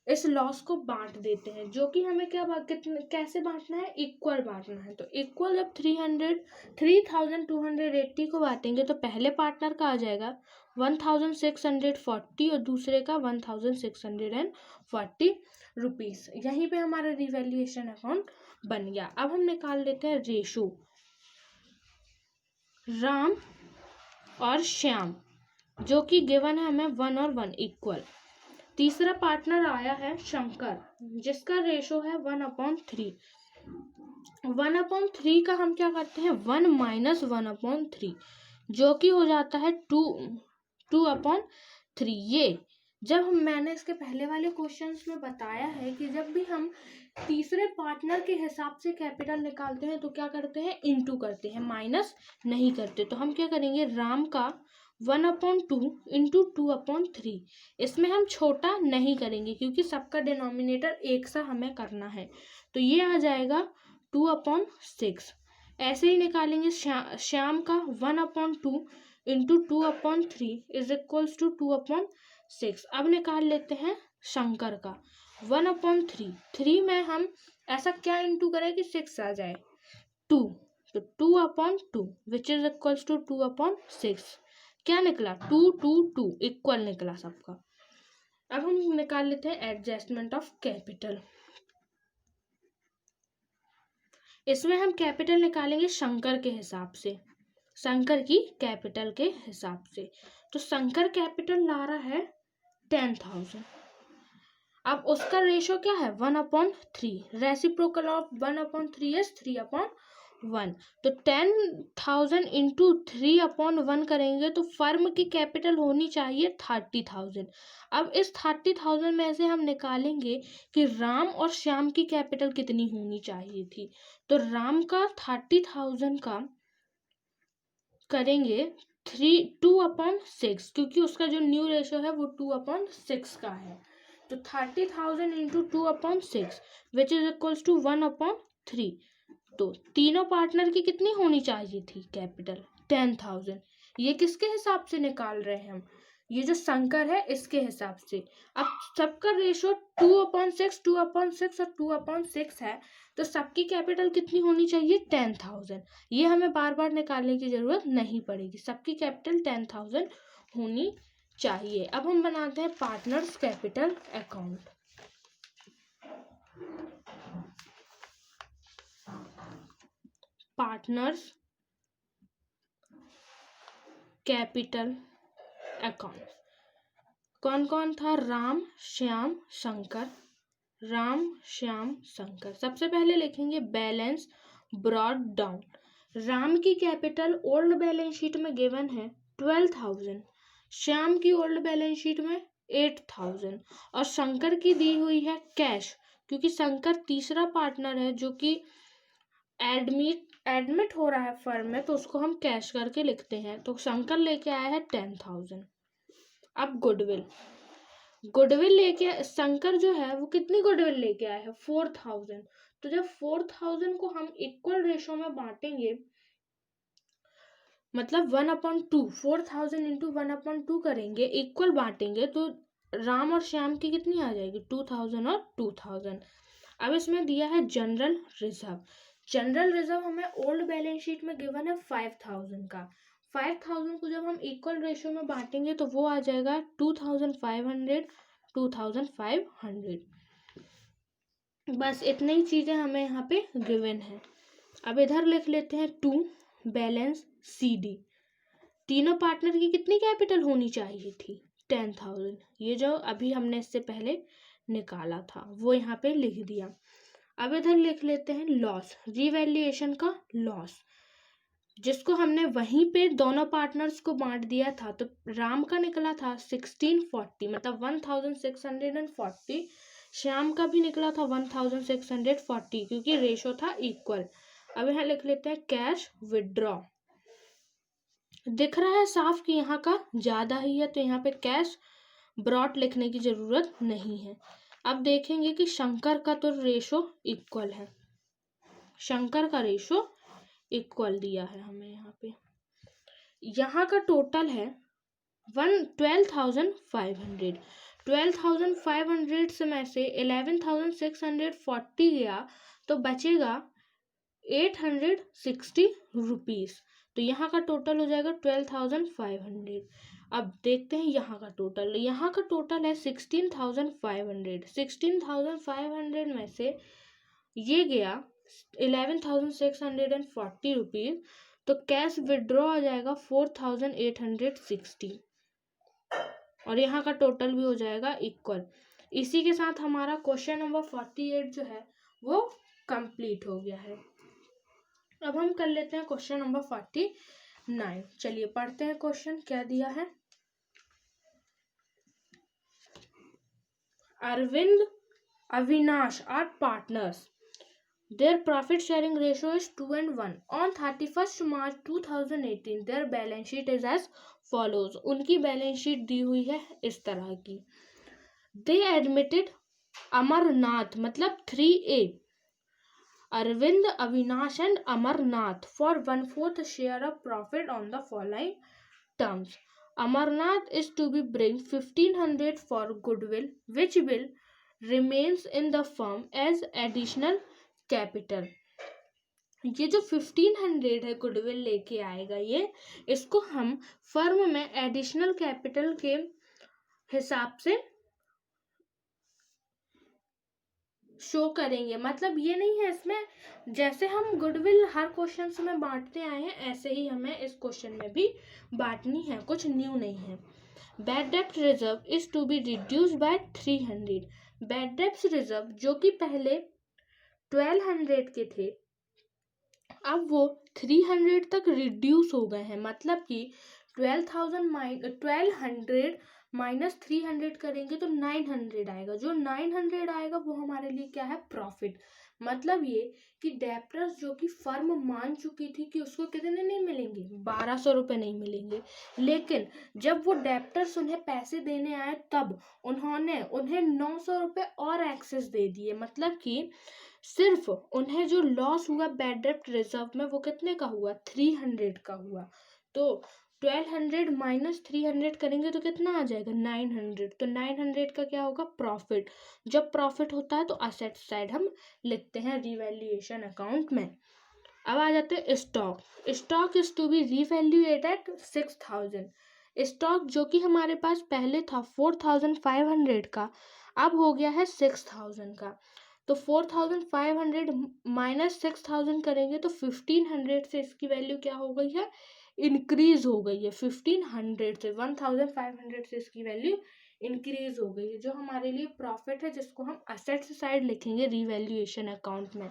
इस लॉस को बांट देते हैं, जो कि हमें क्या कैसे बांटना है, इक्वल बांटना है। तो इक्वल जब 3280 को बांटेंगे तो पहले पार्टनर का आ जाएगा 1640 और दूसरे का 1640 रुपीज़। यहीं पे हमारा रिवैल्यूएशन अकाउंट बन गया। अब हम निकाल लेते हैं रेशो, राम और श्याम, जो कि गिवन है हमें 1 और 1 इक्वल। तीसरा पार्टनर आया है शंकर, जिसका रेशो है 1/3। 1/3 का हम क्या करते हैं, 1 - 1/3, जो कि हो जाता है 2/3। ये जब मैंने इसके पहले वाले क्वेश्चंस में बताया है कि जब भी हम तीसरे पार्टनर के हिसाब से कैपिटल निकालते हैं तो क्या करते हैं, इनटू करते हैं, माइनस नहीं करते। तो हम क्या करेंगे, राम का 1/2 इंटू 2/3। इसमें हम छोटा नहीं करेंगे क्योंकि सबका डिनोमिनेटर एक सा हमें करना है, तो ये आ जाएगा 2/6। ऐसे ही निकालेंगे श्याम का 1/2 इंटू 2/3 इज इक्वल्स टू 2/6। अब निकाल लेते हैं शंकर का 1/3। 3 में हम ऐसा क्या इंटू करें कि 6 आ जाए, 2, तो 2/2 विच इज इक्वल्स टू 2/6। क्या निकला, 2 2 2 इक्वल निकला सबका। अब हम निकाल लेते हैं एडजस्टमेंट ऑफ कैपिटल। इसमें हम कैपिटल निकालेंगे शंकर के हिसाब से, शंकर की कैपिटल के हिसाब से। तो शंकर कैपिटल ला रहा है 10,000। अब उसका रेशो क्या है, 1/3। Reciprocal of 1/3 is 3/1। तो 10,000 इंटू 3/1 करेंगे तो फर्म की कैपिटल होनी चाहिए 30,000। अब इस 30,000 में से हम निकालेंगे कि राम और श्याम की कैपिटल कितनी होनी चाहिए थी। तो राम का 30,000 का करेंगे 2/6, क्योंकि उसका जो न्यू रेशो है वो 2/6 का है। तो 30,000 into 2/6 which is equals to 1/3। तो तीनों पार्टनर की कितनी होनी चाहिए थी कैपिटल, 10,000। ये किसके हिसाब से निकाल रहे हैं हम, ये जो शंकर है इसके हिसाब से। अब सबका रेशो 2/6 2/6 और 2/6 है, तो सबकी कैपिटल कितनी होनी चाहिए, 10,000। ये हमें बार बार निकालने की जरूरत नहीं पड़ेगी, सबकी कैपिटल 10,000 होनी चाहिए। अब हम बनाते हैं partners capital account. Partners capital account कौन कौन था, राम श्याम शंकर, राम श्याम शंकर। सबसे पहले लिखेंगे बैलेंस ब्रॉट डाउन। राम की कैपिटल ओल्ड बैलेंस शीट में गिवन है 12,000, श्याम की ओल्ड बैलेंस शीट में 8,000 और शंकर की दी हुई है कैश, क्योंकि शंकर तीसरा पार्टनर है जो कि एडमिट हो रहा है फर्म में, तो उसको हम कैश करके लिखते हैं। तो शंकर लेके आया है 10,000। अब गुडविल लेके शंकर जो है वो कितनी गुडविल लेके आया है, 4,000। तो जब 4,000 को हम इक्वल रेशो में बांटेंगे, मतलब 1/2, 4,000 इंटू 1/2 करेंगे, इक्वल बांटेंगे, तो राम और श्याम की कितनी आ जाएगी, 2,000 और 2,000। अब इसमें दिया है जनरल रिजर्व। जनरल रिजर्व हमें ओल्ड बैलेंस शीट में गिवन है 5,000 का। 5,000 को जब हम इक्वल रेशियो में बांटेंगे तो वो आ जाएगा 2,500 2,500। बस इतनी ही चीज़ें हमें यहाँ पे गिवन है। अब इधर लिख लेते हैं 2 बैलेंस CD। तीनों पार्टनर की कितनी कैपिटल होनी चाहिए थी, 10,000। ये जो अभी हमने इससे पहले निकाला था वो यहाँ पे लिख दिया। अब इधर लिख लेते हैं लॉस, रिवैल्यूएशन का लॉस, जिसको हमने वहीं पे दोनों पार्टनर्स को बांट दिया था। तो राम का निकला था 1640, मतलब 1640। श्याम का भी निकला था 1640, क्योंकि रेशो था इक्वल। अब यहाँ लिख लेते हैं कैश विड्रॉ। दिख रहा है साफ कि यहाँ का ज़्यादा ही है, तो यहाँ पे कैश ब्रॉट लिखने की ज़रूरत नहीं है। अब देखेंगे कि शंकर का तो रेशो इक्वल है, शंकर का रेशो इक्वल दिया है हमें यहाँ पे। यहाँ का टोटल है 12,500। 12,500 से में से 11,640 गया तो बचेगा 860 रुपीज़। तो यहाँ का टोटल हो जाएगा 12,500। अब देखते हैं यहाँ का टोटल। यहाँ का टोटल है 16,500। 16,500 में से ये गया 11,640 रुपीज़, तो कैश विड्रॉ आ जाएगा 4,860 और यहाँ का टोटल भी हो जाएगा इक्वल। इसी के साथ हमारा क्वेश्चन नंबर 48 जो है वो कंप्लीट हो गया है। अब हम कर लेते हैं क्वेश्चन नंबर 49। चलिए पढ़ते हैं क्वेश्चन क्या दिया है। Arvind Avinash are partners. Their profit sharing ratio is 2:1. On 31st March 2018 their balance sheet is as follows. उनकी बैलेंस शीट दी हुई है इस तरह की। They admitted अमरनाथ मतलब 3A, Arvind, Avinash and Amarnath for 1/4 share of profit on the following terms. Amarnath is to be bring 1,500 for goodwill which will remains in the firm as additional capital. ये जो 1,500 है goodwill लेके आएगा, ये इसको हम firm में additional capital के हिसाब से शो करेंगे। मतलब ये नहीं है इसमें, जैसे हम गुडविल हर क्वेश्चन में बांटते आए हैं ऐसे ही हमें इस क्वेश्चन में भी बांटनी है, कुछ न्यू नहीं है। बैड डेप्ट reserve is to be reduced by 300। Bad डेप्ट रिजर्व जो कि पहले 1200 के थे अब वो 300 तक रिड्यूस हो गए हैं। मतलब कि 1200 माइनस 300 करेंगे तो 900 आएगा। जो 900 आएगा वो हमारे लिए क्या है, प्रॉफिट। मतलब ये कि डेप्टर्स जो कि फर्म मान चुकी थी कि उसको कितने नहीं मिलेंगे, 1200 रुपये नहीं मिलेंगे, लेकिन जब वो डेप्टर्स उन्हें पैसे देने आए तब उन्हें 900 रुपये और एक्सेस दे दिए। मतलब कि सिर्फ उन्हें जो लॉस हुआ बैड डेप्ट रिजर्व में वो कितने का हुआ, 300 का हुआ। तो 1200 माइनस 300 करेंगे तो कितना आ जाएगा, 900। तो 900 का क्या होगा, प्रॉफिट। जब प्रॉफिट होता है तो असेट साइड हम लिखते हैं रिवैल्यूएशन अकाउंट में। अब आ जाते हैं stock. Stock is to be revalued at 6,000। Stock जो कि हमारे पास पहले था 4,500 का, अब हो गया है 6,000 का। तो 4,500 माइनस 6,000 करेंगे तो 1,500 से इसकी वैल्यू क्या हो गई है, इंक्रीज हो गई है। 1,500 से 1,500 से इसकी वैल्यू इंक्रीज हो गई है, जो हमारे लिए प्रॉफिट है, जिसको हम असेट्स साइड लिखेंगे रिवैल्यूएशन अकाउंट में।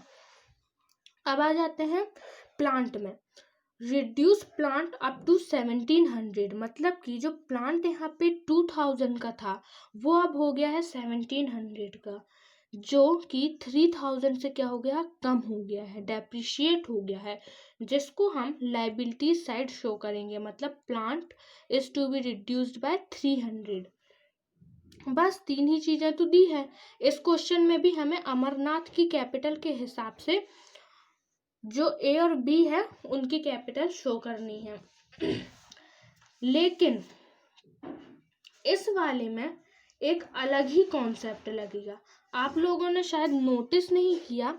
अब आ जाते हैं प्लांट में। Reduce plant up to 1,700। मतलब कि जो प्लांट यहाँ पे 2,000 का था वो अब हो गया है 1,700 का, जो कि 3,000 से क्या हो गया, कम हो गया है, डेप्रिशिएट हो गया है, जिसको हम लाइबिलिटी साइड शो करेंगे। मतलब plant is to be reduced by 300। बस 3 ही चीज़ें तो दी है। इस क्वेश्चन में भी हमें अमरनाथ की कैपिटल के हिसाब से जो ए और बी है उनकी कैपिटल शो करनी है। लेकिन इस वाले में एक अलग ही कॉन्सेप्ट लगेगा। आप लोगों ने शायद नोटिस नहीं किया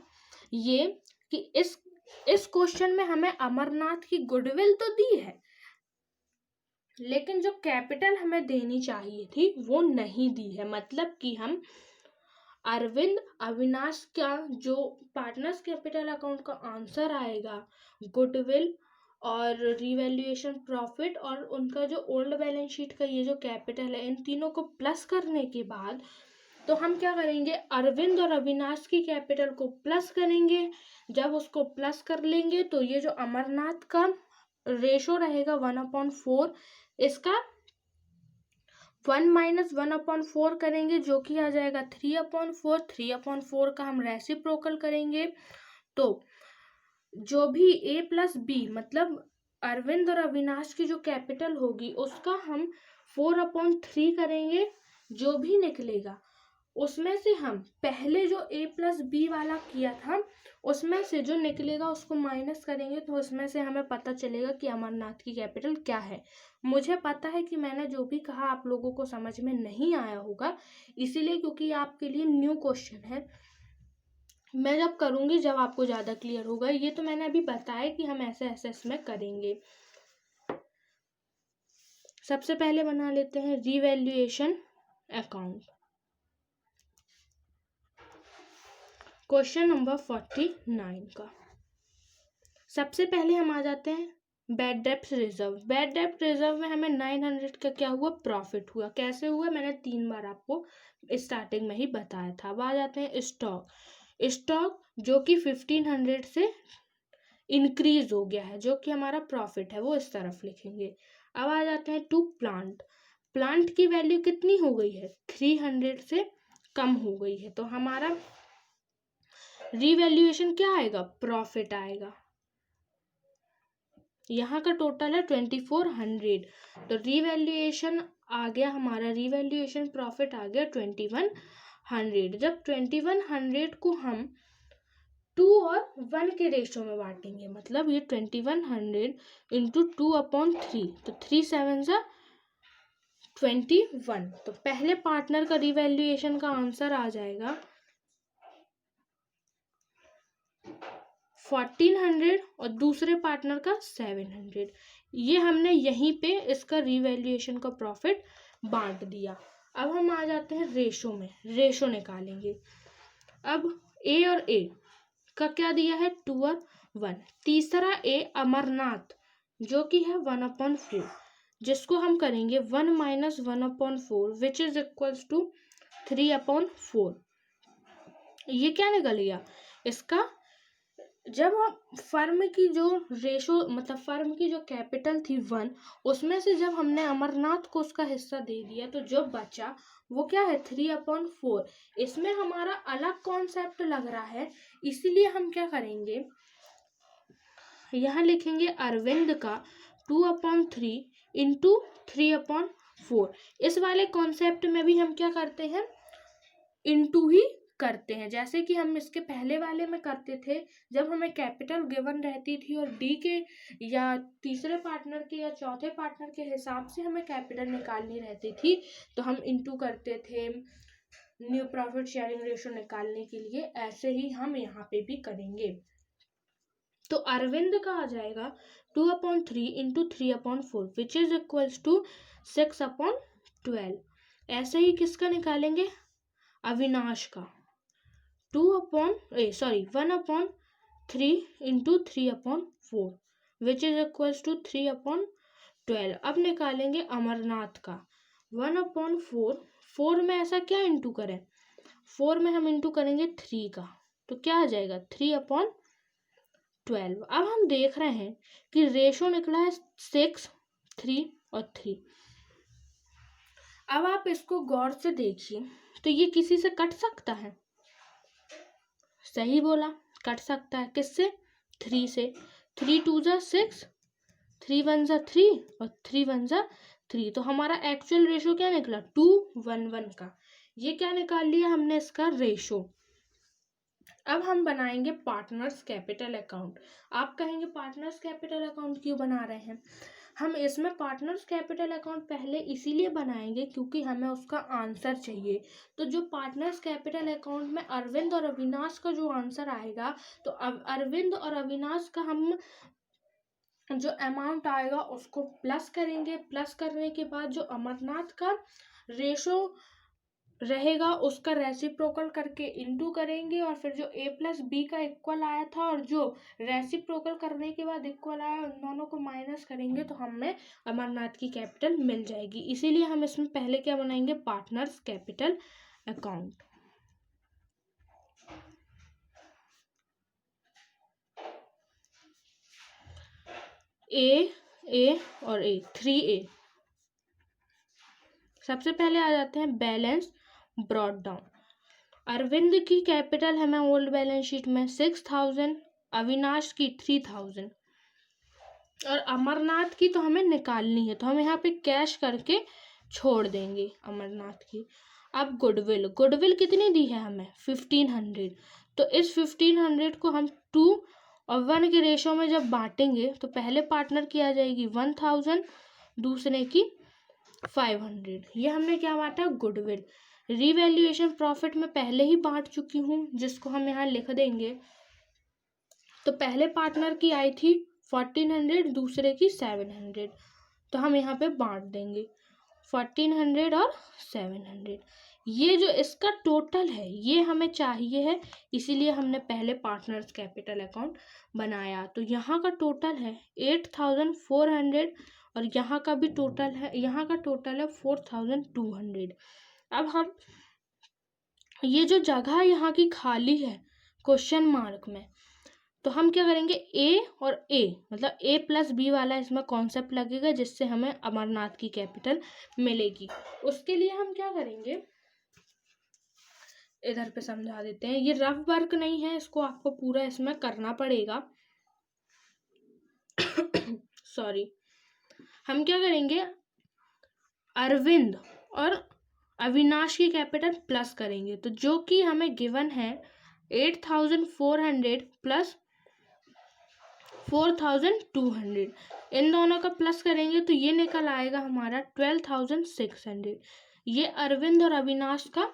ये कि इस क्वेश्चन में हमें अमरनाथ की गुडविल तो दी है, लेकिन जो कैपिटल हमें देनी चाहिए थी वो नहीं दी है। मतलब कि हम अरविंद अविनाश का जो पार्टनर्स कैपिटल अकाउंट का आंसर आएगा, गुडविल और रिवैल्यूएशन प्रॉफिट और उनका जो ओल्ड बैलेंस शीट का ये जो कैपिटल है, इन तीनों को प्लस करने के बाद तो हम क्या करेंगे, अरविंद और अविनाश की कैपिटल को प्लस करेंगे। जब उसको प्लस कर लेंगे तो ये जो अमरनाथ का रेशो रहेगा 1/4, इसका 1 माइनस 1/4 करेंगे जो कि आ जाएगा 3/4। 3/4 का हम रेसिप्रोकल करेंगे तो जो भी a प्लस बी मतलब अरविंद और अविनाश की जो कैपिटल होगी उसका हम 4/3 करेंगे, जो भी निकलेगा उसमें से हम पहले जो A+B वाला किया था उसमें से जो निकलेगा उसको माइनस करेंगे, तो उसमें से हमें पता चलेगा कि अमरनाथ की कैपिटल क्या है। मुझे पता है कि मैंने जो भी कहा आप लोगों को समझ में नहीं आया होगा, इसीलिए क्योंकि आपके लिए न्यू क्वेश्चन है। मैं जब करूँगी जब आपको ज़्यादा क्लियर होगा। ये तो मैंने अभी बताया कि हम ऐसे ऐसे इसमें करेंगे। सबसे पहले बना लेते हैं रिवैल्यूएशन अकाउंट। क्वेश्चन नंबर 49 का सबसे पहले हम आ जाते हैं बैड डेब्ट रिजर्व। बैड डेब्ट रिजर्व में हमें 900 का क्या हुआ, प्रॉफिट हुआ। कैसे हुआ, मैंने 3 बार आपको स्टार्टिंग में ही बताया था। अब आ जाते हैं स्टॉक। स्टॉक जो कि 1500 से इंक्रीज हो गया है, जो कि हमारा प्रॉफिट है, वो इस तरफ लिखेंगे। अब आ जाते हैं टू प्लांट। प्लांट की वैल्यू कितनी हो गई है, 300 से कम हो गई है, तो हमारा रिवैल्यूएशन क्या आएगा, प्रॉफिट आएगा। यहाँ का टोटल है 2400, तो रिवैल्यूएशन आ गया हमारा, रिवैल्यूएशन प्रॉफिट आ गया 2100। जब 2100 को हम 2 और 1 के रेशो में बांटेंगे, मतलब ये 2100 इंटू 2/3, तो 3 7 सा 21। तो पहले पार्टनर का रिवैल्यूएशन का आंसर आ जाएगा 1400 और दूसरे पार्टनर का 700। ये हमने यहीं पे इसका रिवैल्यूएशन का प्रॉफिट बांट दिया। अब हम आ जाते हैं रेशो में, रेशो निकालेंगे। अब ए और ए का क्या दिया है, 2 और 1। तीसरा ए अमरनाथ जो कि है 1/4, जिसको हम करेंगे 1 - 1/4 विच इज इक्वल्स टू 3/4। ये क्या निकल गया इसका, जब फर्म की जो रेशो मतलब फर्म की जो कैपिटल थी 1, उसमें से जब हमने अमरनाथ को उसका हिस्सा दे दिया, तो जो बचा वो क्या है, 3/4। इसमें हमारा अलग कॉन्सेप्ट लग रहा है, इसीलिए हम क्या करेंगे, यहाँ लिखेंगे अरविंद का 2/3 इंटू 3/4। इस वाले कॉन्सेप्ट में भी हम क्या करते हैं, इंटू ही करते हैं, जैसे कि हम इसके पहले वाले में करते थे, जब हमें कैपिटल गिवन रहती थी और डी के या तीसरे पार्टनर के या चौथे पार्टनर के हिसाब से हमें कैपिटल निकालनी रहती थी, तो हम इंटू करते थे न्यू प्रॉफिट शेयरिंग रेशो निकालने के लिए। ऐसे ही हम यहाँ पे भी करेंगे। तो अरविंद का आ जाएगा 2/3 into 3/4 which is equals to 6/12। ऐसे ही किसका निकालेंगे, अविनाश का 1/3 into 3/4 which is equals to 3/12। अब निकालेंगे अमरनाथ का 1/4। 4 में ऐसा क्या इंटू करें, 4 में हम इंटू करेंगे 3 का, तो क्या आ जाएगा 3/12। अब हम देख रहे हैं कि रेशो निकला है 6, 3 और 3। अब आप इसको गौर से देखिए, तो ये किसी से कट सकता है, सही बोला, कट सकता है। किससे, 3 से। 3 2 जा 6, 3 1 जा 3 और 3 1 जा 3, तो हमारा एक्चुअल रेशो क्या निकला, 2:1:1 का। ये क्या निकाल लिया हमने, इसका रेशो। अब हम बनाएंगे पार्टनर्स कैपिटल अकाउंट। आप कहेंगे पार्टनर्स कैपिटल अकाउंट क्यों बना रहे हैं, हम इसमें पार्टनर्स कैपिटल अकाउंट पहले इसीलिए बनाएंगे क्योंकि हमें उसका आंसर चाहिए। तो जो पार्टनर्स कैपिटल अकाउंट में अरविंद और अविनाश का जो आंसर आएगा, तो अरविंद और अविनाश का हम जो अमाउंट आएगा उसको प्लस करेंगे। प्लस करने के बाद जो अमरनाथ का रेशो रहेगा उसका रेसिप्रोकल करके इनटू करेंगे, और फिर जो A+B का इक्वल आया था और जो रेसिप्रोकल करने के बाद इक्वल आया, उन दोनों को माइनस करेंगे, तो हमें अमरनाथ की कैपिटल मिल जाएगी। इसीलिए हम इसमें पहले क्या बनाएंगे, पार्टनर्स कैपिटल अकाउंट। ए और ए 3A। सबसे पहले आ जाते हैं बैलेंस ब्रॉट डाउन। अरविंद की कैपिटल हमें ओल्ड बैलेंस शीट में 6000, अविनाश की 3000। और अमरनाथ की तो हमें निकालनी है, तो हम यहाँ पे कैश करके छोड़ देंगे अमरनाथ की। अब गुडविल, गुडविल कितनी दी है हमें 1500, तो इस 1500 को हम 2 और 1 के रेशो में जब बांटेंगे तो पहले पार्टनर की आ जाएगी 1000, दूसरे की 500। ये हमने क्या बांटा, गुडविल। रिवैल्यूएशन प्रॉफिट में पहले ही बांट चुकी हूँ, जिसको हम यहाँ लिख देंगे। तो पहले पार्टनर की आई थी 1400, दूसरे की 700, तो हम यहाँ पे बांट देंगे 1400 और 700। ये जो इसका टोटल है ये हमें चाहिए है, इसीलिए हमने पहले पार्टनर्स कैपिटल अकाउंट बनाया। तो यहाँ का टोटल है 8400 और यहाँ का भी टोटल है, यहाँ का टोटल है 4200। अब हम ये जो जगह यहाँ की खाली है क्वेश्चन मार्क में, तो हम क्या करेंगे, ए और ए मतलब ए प्लस बी वाला इसमें कॉन्सेप्ट लगेगा, जिससे हमें अमरनाथ की कैपिटल मिलेगी। उसके लिए हम क्या करेंगे, इधर पे समझा देते हैं। ये रफ वर्क नहीं है, इसको आपको पूरा इसमें करना पड़ेगा। सॉरी। हम क्या करेंगे, अरविंद और अविनाश की कैपिटल प्लस करेंगे, तो जो कि हमें गिवन है 8400 प्लस 4200, इन दोनों का प्लस करेंगे तो ये निकल आएगा हमारा 12600। ये अरविंद और अविनाश का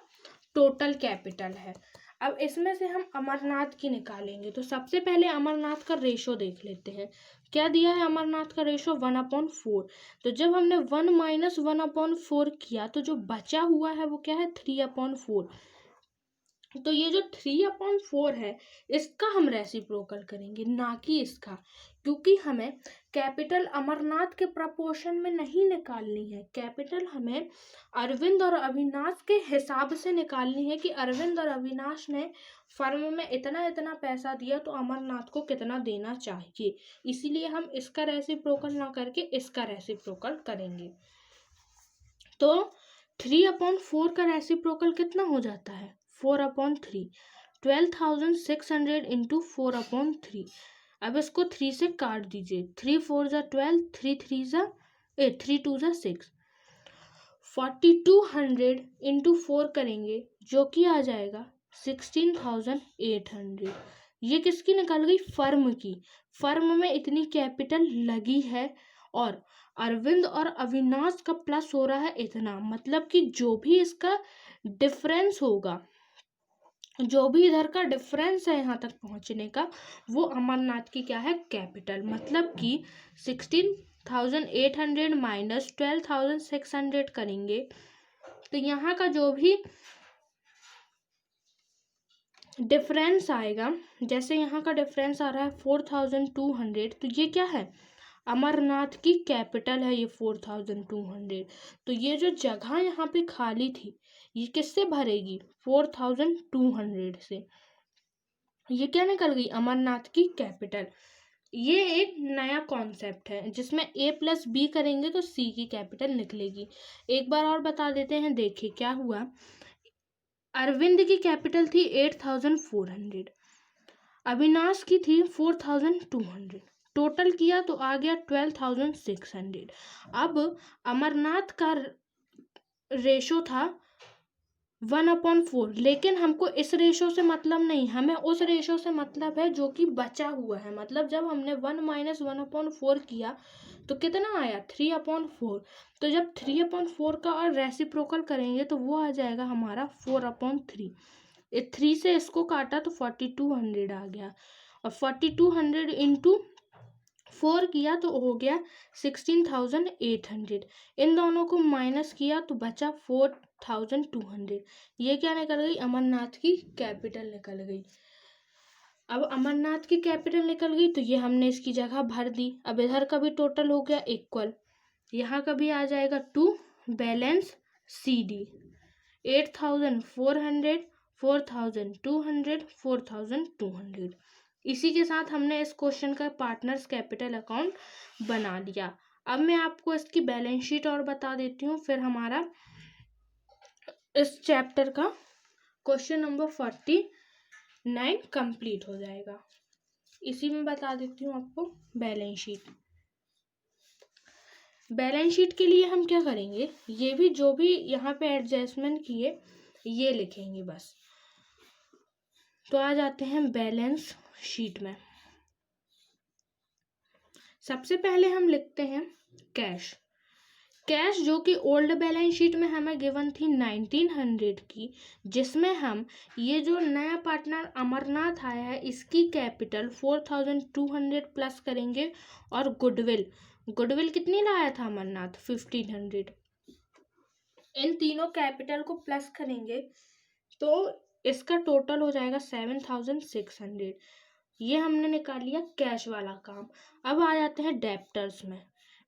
टोटल कैपिटल है। अब इसमें से हम अमरनाथ की निकालेंगे, तो सबसे पहले अमरनाथ का रेशो देख लेते हैं। क्या दिया है अमरनाथ का रेशो 1/4। तो जब हमने 1 - 1/4 किया तो जो बचा हुआ है वो क्या है 3/4। तो ये जो 3/4 है इसका हम रेसिप्रोकल करेंगे, ना कि इसका, क्योंकि हमें कैपिटल अमरनाथ के प्रपोर्शन में नहीं निकालनी है। कैपिटल हमें अरविंद और अविनाश के हिसाब से निकालनी है कि अरविंद और अविनाश ने फर्म में इतना इतना पैसा दिया तो अमरनाथ को कितना देना चाहिए। इसीलिए हम इसका रेसिप्रोकल ना करके इसका रेसिप्रोकल करेंगे। तो 3/4 का रेसिप्रोकल कितना हो जाता है 4/3। 12600 इंटू 4/3। अब इसको 3 से काट दीजिए, 3 4 ज़ा 12, 3 3 ज़ा 8, 3 2 ज़ा 6। 4200 इंटू 4 करेंगे जो कि आ जाएगा 16800। ये किसकी निकल गई, फर्म की। फर्म में इतनी कैपिटल लगी है और अरविंद और अविनाश का प्लस हो रहा है इतना, मतलब कि जो भी इसका डिफरेंस होगा, जो भी इधर का डिफरेंस है यहाँ तक पहुँचने का, वो अमरनाथ की क्या है कैपिटल। मतलब कि 16800 माइनस 12600 करेंगे तो यहाँ का जो भी डिफरेंस आएगा, जैसे यहाँ का डिफरेंस आ रहा है 4200, तो ये क्या है अमरनाथ की कैपिटल है, ये 4200। तो ये जो जगह यहाँ पे खाली थी ये किससे भरेगी 4200 से। ये क्या निकल गई अमरनाथ की कैपिटल। ये एक नया कॉन्सेप्ट है जिसमें ए प्लस बी करेंगे तो सी की कैपिटल निकलेगी। एक बार और बता देते हैं, देखिए क्या हुआ। अरविंद की कैपिटल थी 8400, अविनाश की थी 4200, टोटल किया तो आ गया 12600। अब अमरनाथ का रेशो था 1/4, लेकिन हमको इस रेशो से मतलब नहीं, हमें उस रेशो से मतलब है जो कि बचा हुआ है। मतलब जब हमने 1 - 1/4 किया तो कितना आया 3/4। तो जब 3/4 का और रेसिप्रोकल करेंगे तो वो आ जाएगा हमारा 4/3। 3 से इसको काटा तो 4200 आ गया, और 4200 इंटू 4 किया तो हो गया 16800। इन दोनों को माइनस किया तो बचा 4200। ये क्या निकल गई अमरनाथ की कैपिटल निकल गई। अब अमरनाथ की कैपिटल निकल गई तो ये हमने इसकी जगह भर दी। अब इधर का भी टोटल हो गया इक्वल, यहाँ का भी आ जाएगा 2 बैलेंस सी डी 8400 4200 4200। इसी के साथ हमने इस क्वेश्चन का पार्टनर्स कैपिटल अकाउंट बना लिया। अब मैं आपको इसकी बैलेंस शीट और बता देती हूँ, फिर हमारा इस चैप्टर का क्वेश्चन नंबर 49 कंप्लीट हो जाएगा। इसी में बता देती हूँ आपको बैलेंस शीट। बैलेंस शीट के लिए हम क्या करेंगे, ये भी जो भी यहाँ पे एडजस्टमेंट किए ये लिखेंगे बस। तो आ जाते हैं बैलेंस शीट में। सबसे पहले हम लिखते हैं कैश। कैश जो कि ओल्ड बैलेंस शीट में हमें गिवन थी 1900 की, जिसमें हम ये जो नया पार्टनर अमरनाथ आया है इसकी कैपिटल 4200 प्लस करेंगे, और गुडविल कितनी लाया था अमरनाथ, 1500। इन तीनों कैपिटल को प्लस करेंगे तो इसका टोटल हो जाएगा 7600। ये हमने निकाल लिया कैश वाला काम। अब आ जाते हैं डेप्टर्स में।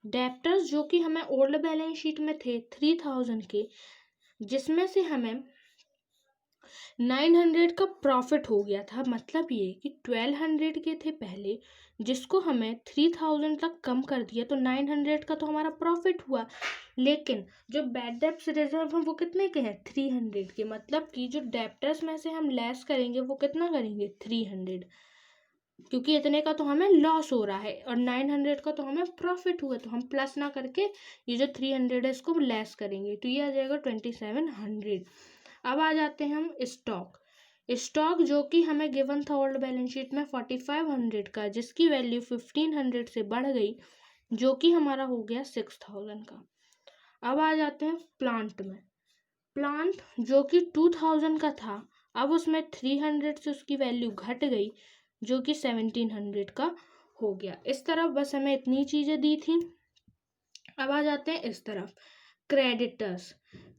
डेप्टर्स जो कि हमें ओल्ड बैलेंस शीट में थे 3000 के, जिसमें से हमें 900 का प्रॉफिट हो गया था। मतलब ये कि 1200 के थे पहले, जिसको हमें 3000 तक कम कर दिया, तो 900 का तो हमारा प्रॉफिट हुआ। लेकिन जो बैड डेप्ट्स रिजर्व हैं वो कितने के हैं, 300 के। मतलब कि जो डेप्टर्स में से हम लेस करेंगे वो कितना करेंगे, 300, क्योंकि इतने का तो हमें लॉस हो रहा है और 900 का तो हमें प्रॉफिट हुआ, तो हम प्लस ना करके ये जो 300 है इसको लेस करेंगे, तो ये आ जाएगा 2700। अब आ जाते हैं हम स्टॉक जो कि हमें गिवन था ओल्ड बैलेंस शीट में 4500 का, जिसकी वैल्यू 1500 से बढ़ गई, जो कि हमारा हो गया 6000 का। अब आ जाते हैं प्लांट में। प्लांट जो कि 2000 का था, अब उसमें 300 से उसकी वैल्यू घट गई, जो कि 1700 का हो गया। इस तरफ बस हमें इतनी चीज़ें दी थी। अब आ जाते हैं इस तरफ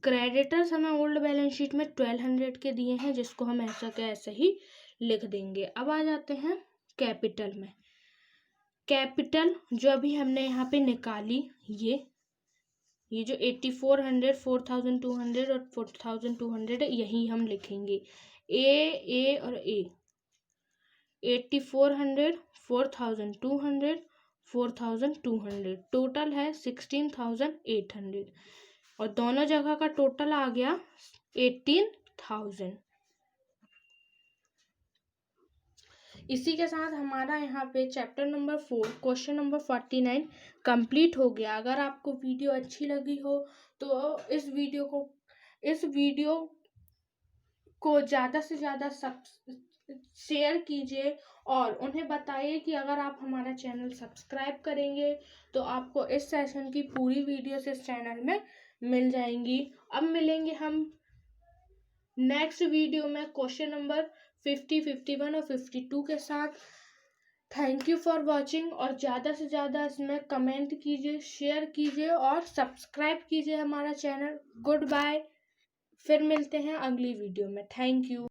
क्रेडिटर्स हमें ओल्ड बैलेंस शीट में 1200 के दिए हैं, जिसको हम ऐसा का ऐसा ही लिख देंगे। अब आ जाते हैं कैपिटल में। कैपिटल जो अभी हमने यहाँ पे निकाली, ये जो 8400, 4200 और 4200 है, यही हम लिखेंगे, ए और ए। 8400, 4200, 4200, टोटल है 16800, और दोनों जगह का टोटल आ गया 18000। इसी के साथ हमारा यहाँ पे chapter number 4 question number 49 complete हो गया। अगर आपको वीडियो अच्छी लगी हो तो इस वीडियो को ज़्यादा से ज़्यादा शेयर कीजिए, और उन्हें बताइए कि अगर आप हमारा चैनल सब्सक्राइब करेंगे तो आपको इस सेशन की पूरी वीडियोस इस चैनल में मिल जाएंगी। अब मिलेंगे हम नेक्स्ट वीडियो में क्वेश्चन नंबर 50, 51 और 52 के साथ। थैंक यू फॉर वॉचिंग, और ज़्यादा से ज़्यादा इसमें कमेंट कीजिए, शेयर कीजिए और सब्सक्राइब कीजिए हमारा चैनल। गुड बाय, फिर मिलते हैं अगली वीडियो में। Thank you.